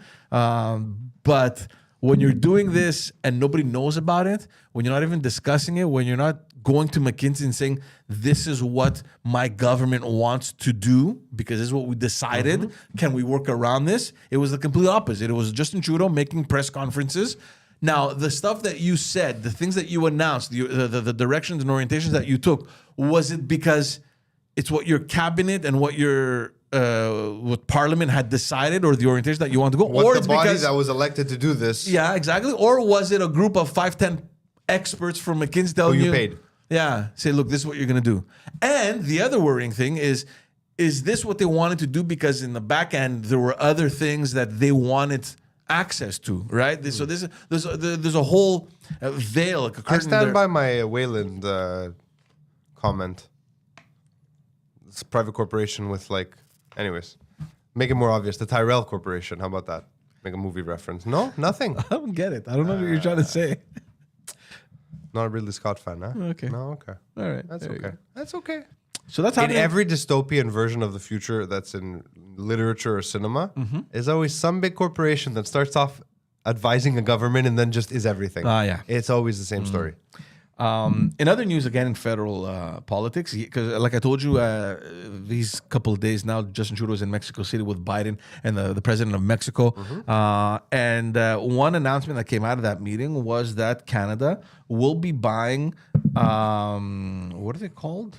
but when you're doing this and nobody knows about it, when you're not even discussing it, when you're not going to McKinsey and saying, this is what my government wants to do, because this is what we decided, can we work around this? It was the complete opposite. It was Justin Trudeau making press conferences. Now, the stuff that you said, the things that you announced, the directions and orientations that you took, was it because it's what your cabinet and what your what Parliament had decided, or the orientation that you want to go, What or the it's body because that was elected to do this. yeah, exactly, or was it a group of 5-10 experts from McKinsey telling you you paid. Yeah, say, look, this is what you're gonna do. And the other worrying thing is this what they wanted to do? Because in the back end there were other things that they wanted access to, right? So there's a whole veil, like a curtain I stand there. by my Wayland comment. It's a private corporation with anyways, make it more obvious. The Tyrell Corporation. How about that? Make a movie reference. No, nothing. I don't get it. I don't know what you're trying to say. Not a Ridley Scott fan, huh? Okay. No, okay. All right. That's there you okay. go. That's okay. So that's In happening. every dystopian version of the future that's in literature or cinema, is always some big corporation that starts off advising a government and then just is everything. Yeah. It's always the same story. In other news, again in federal politics, because like I told you, these couple of days now, Justin Trudeau is in Mexico City with Biden and the president of Mexico. And one announcement that came out of that meeting was that Canada will be buying, what are they called?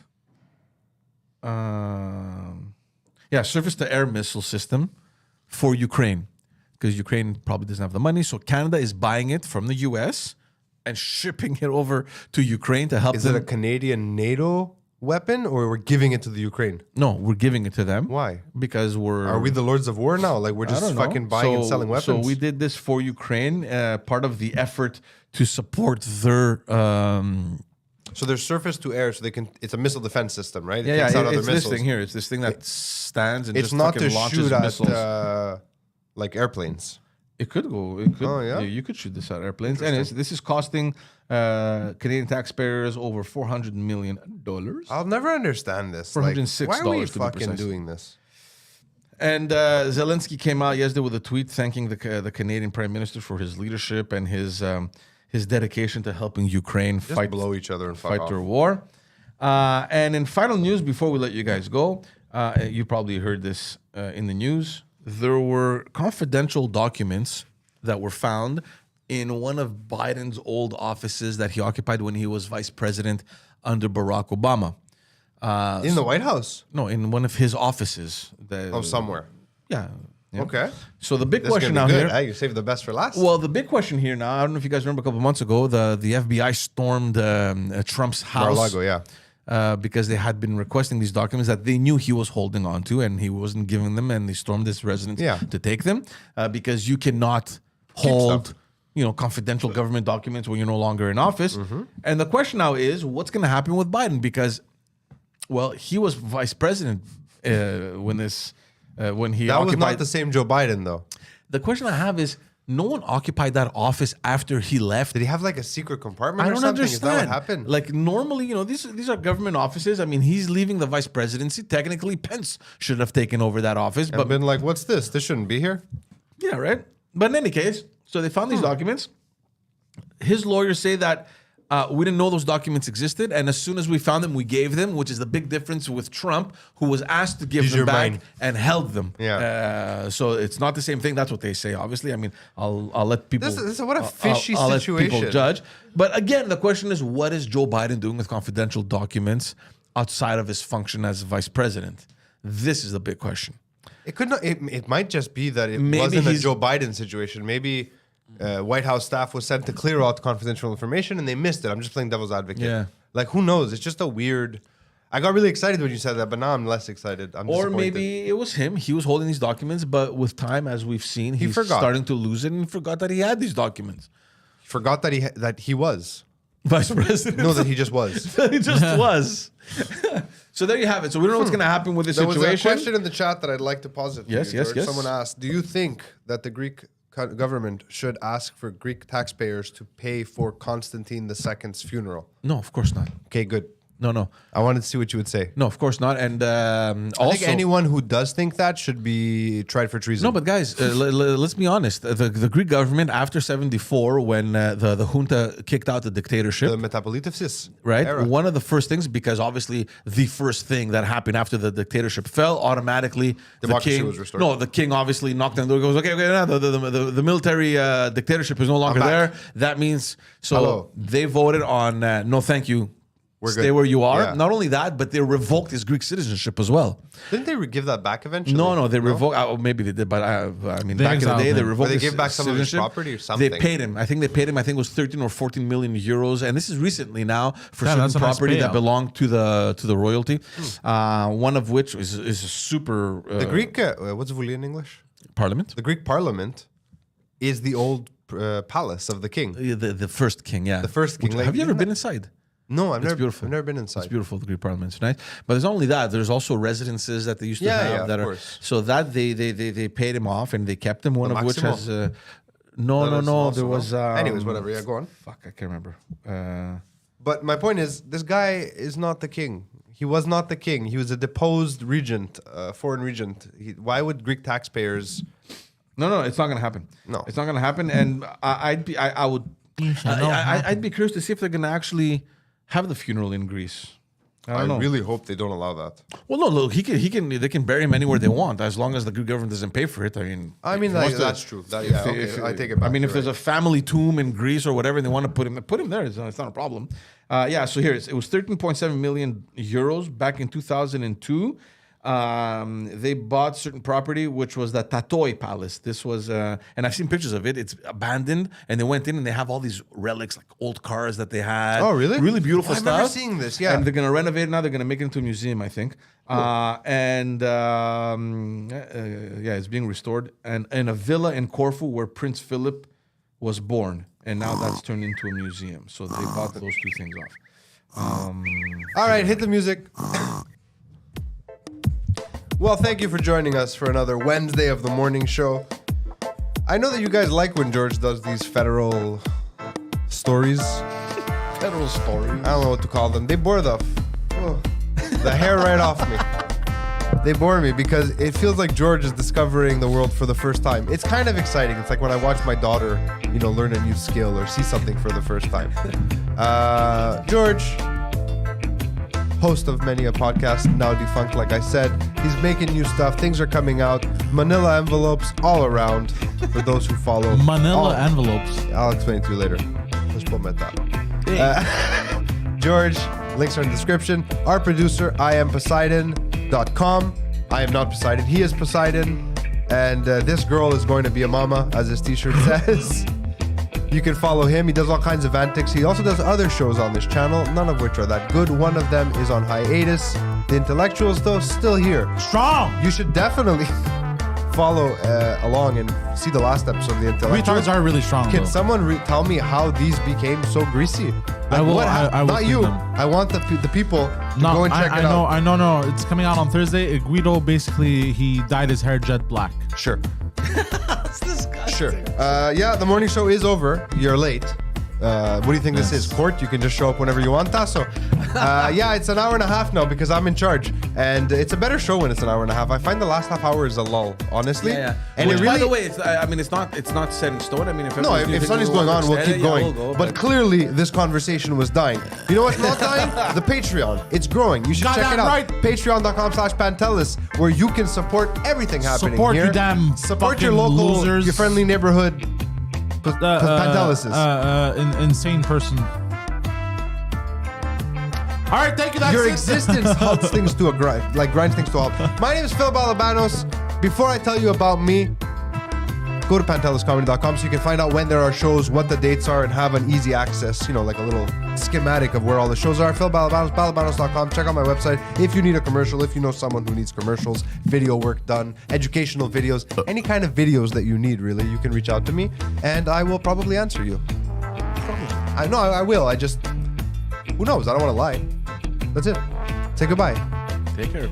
Surface-to-air missile system for Ukraine, because Ukraine probably doesn't have the money. So Canada is buying it from the U.S. and shipping it over to Ukraine to help Is them. it a Canadian NATO weapon or we're giving it to the Ukraine? No, we're giving it to them. Why? Because Are we the Lords of War now? Like we're I just don't know. fucking buying and selling weapons? So we did this for Ukraine, part of the effort to support their. So there's surface to air, so they can. It's a missile defense system, right? It Yeah, takes out other it's this missiles. thing here. It's this thing that stands and It's just not fucking to launches shoot at missiles. like airplanes. It could go. It could. Oh, yeah? You could shoot this at airplanes. And this is costing Canadian taxpayers over $400 million. I'll never understand this. $406 why are we to be fucking precise. doing this? And Zelensky came out yesterday with a tweet thanking the Canadian Prime Minister for his leadership and his dedication to helping Ukraine Just fight blow each other and fuck fight off. their war. And in final news, before we let you guys go, you probably heard this in the news. There were confidential documents that were found in one of Biden's old offices that he occupied when he was vice president under Barack Obama. In the White House? No, in one of his offices. Oh, somewhere. Yeah. Yeah. Okay. So the big This is question gonna now be here. good. Hey, you saved the best for last. Well, the big question here now. I don't know if you guys remember a couple months ago, the FBI stormed Trump's house. Mar-a-Lago, yeah. Because they had been requesting these documents that they knew he was holding on to, and he wasn't giving them, and they stormed his residence to take them because you cannot hold, confidential government documents when you're no longer in office. And the question now is, what's going to happen with Biden? Because, well, he was vice president when he That was occupied. not the same Joe Biden, though. The question I have is, no one occupied that office after he left. Did he have like a secret compartment I or don't something? understand. Is that what happened? Like normally, these are government offices. I mean, he's leaving the vice presidency. Technically, Pence should have taken over that office. But But been like, what's this? This shouldn't be here. yeah, right. But in any case, so they found these documents. His lawyers say that we didn't know those documents existed, and as soon as we found them, we gave them, which is the big difference with Trump, who was asked to give Use them your back mind. and held them. Yeah. So it's not the same thing. That's what they say. Obviously, I mean, I'll let people. This is what a fishy I'll let situation. people judge. But again, the question is, what is Joe Biden doing with confidential documents outside of his function as vice president? This is the big question. It could not. It might just be that it Maybe wasn't a he's- Joe Biden situation. Maybe White House staff was sent to clear out confidential information and they missed it. I'm just playing devil's advocate. Yeah. Like who knows? It's just a weird. I got really excited when you said that, but now I'm less excited. I'm Or disappointed. maybe it was him. He was holding these documents, but with time, as we've seen, he's forgot. starting to lose it and forgot that he had these documents. forgot that he was. Vice president. No, that he just was. He just was. So there you have it. So we don't know what's going to happen with this There was a situation. question in the chat that I'd like to posit. for Yes, you, yes, George. yes. Someone asked, do you think that the Greek government should ask for Greek taxpayers to pay for Constantine II's funeral? No, of course not. Okay, good. No. I wanted to see what you would say. No, of course not. And I also, think anyone who does think that should be tried for treason. no, but guys, let's be honest. The Greek government after 1974, when the junta kicked out the dictatorship, the Metapolitefsis right? era. One of the first things, because obviously the first thing that happened after the dictatorship fell, automatically Democracy the king was restored. No, the king obviously knocked on the door. Goes, okay, now the military dictatorship is no longer back. there. That means Hello. they voted on no, thank you. stay where you are. Yeah. Not only that, but they revoked his Greek citizenship as well. Didn't they give that back eventually? No, they revoked. Maybe they did, but I mean, They back in the day, exiled they him. revoked. Or they his gave back some of his citizenship. property or something. They paid him. I think they paid him. I think it was 13 or 14 million euros, and this is recently now for Yeah, certain that's a nice property that payout. belonged to the royalty. One of which is a super The Greek, what's Vuli in English? parliament. The Greek parliament is the old palace of the king. The first king, yeah, The first king. Which- Like, have you ever isn't been that- inside? No, I've never. beautiful. I've never been inside. It's beautiful. The Greek Parliament is nice, but there's not only that. There's also residences that they used to Yeah, have yeah, that of are course. so that they paid him off and they kept him. One The of which Maximo? has no. There was Anyways, whatever. Yeah, go on. Fuck, I can't remember. But my point is, this guy is not the king. He was not the king. He was a deposed regent, foreign regent. Why would Greek taxpayers? No, it's not gonna happen. No. it's not gonna happen. And I'd be curious to see if they're gonna actually have the funeral in Greece. I I don't know. really hope they don't allow that. Well, no, look, they can bury him anywhere they want as long as the Greek government doesn't pay for it. I mean, I mean, if he wants to- that's true. Yeah, okay, I take it back. I mean, if You're there's a family tomb in Greece or whatever, and they want to put him there. It's not a problem. Yeah. So here it was 13.7 million euros back in 2002. They bought certain property, which was the Tatoi Palace. This was, and I've seen pictures of it. It's abandoned, and they went in and they have all these relics, like old cars that they had. Oh, really? Really beautiful I've stuff. never seen this, yeah. And they're gonna renovate it now. They're gonna make it into a museum, I think. It's being restored, and in a villa in Corfu where Prince Philip was born, and now that's turned into a museum. So they bought those two things off. All right, hit the music. Well, thank you for joining us for another Wednesday of the morning show. I know that you guys like when George does these federal stories. Federal story. I don't know what to call them. They bore the hair right off me. They bore me because it feels like George is discovering the world for the first time. It's kind of exciting. It's like when I watch my daughter, learn a new skill or see something for the first time. George, host of many a podcast, now defunct, like I said. He's making new stuff. Things are coming out. Manila envelopes all around for those who follow. Manila envelopes. I'll explain to you later. Let's put that. George, links are in the description. Our producer, IamPoseidon.com. I am not Poseidon. He is Poseidon. And this girl is going to be a mama, as his t-shirt says. You can follow him. He does all kinds of antics. He also does other shows on this channel, none of which are that good. One of them is on hiatus. The Intellectuals, though, still here. Strong. You should definitely follow along and see the last episode of The Intellectuals. Retards are really strong. Can though. someone tell me how these became so greasy? I will- what hap- I will not feed you. them. I want the people to go and check it out. I know. It's coming out on Thursday. Guido, basically, he dyed his hair jet black. Sure. Sure. Yeah, the morning show is over. You're late. What do you think this is? Court? You can just show up whenever you want, Tasso. Yeah, it's an hour and a half now because I'm in charge. And it's a better show when it's an hour and a half. I find the last half hour is a lull, honestly. Yeah. And Which, it really, by the way, it's not set in stone. I mean, if no, if something's going on, we'll keep going. But clearly, this conversation was dying. You know what's not dying? The Patreon. It's growing. You should check it Goddamn out. right. Patreon.com/Pantelis, where you can support everything happening Support here. you damn Support your fucking local, losers. your friendly neighborhood. Pantelises. Insane person. All right, thank you. That's Your it. existence halts things to a grind, like grinds things to a halt. My name is Phil Balabanos. Before I tell you about me, go to panteliscomedy.com so you can find out when there are shows, what the dates are, and have an easy access, like a little schematic of where all the shows are. Phil Balabanos, balabanos.com. Check out my website if you need a commercial, if you know someone who needs commercials, video work done, educational videos, any kind of videos that you need, really, you can reach out to me, and I will probably answer you. I know I will. I just, who knows? I don't want to lie. That's it. Say goodbye. Take care.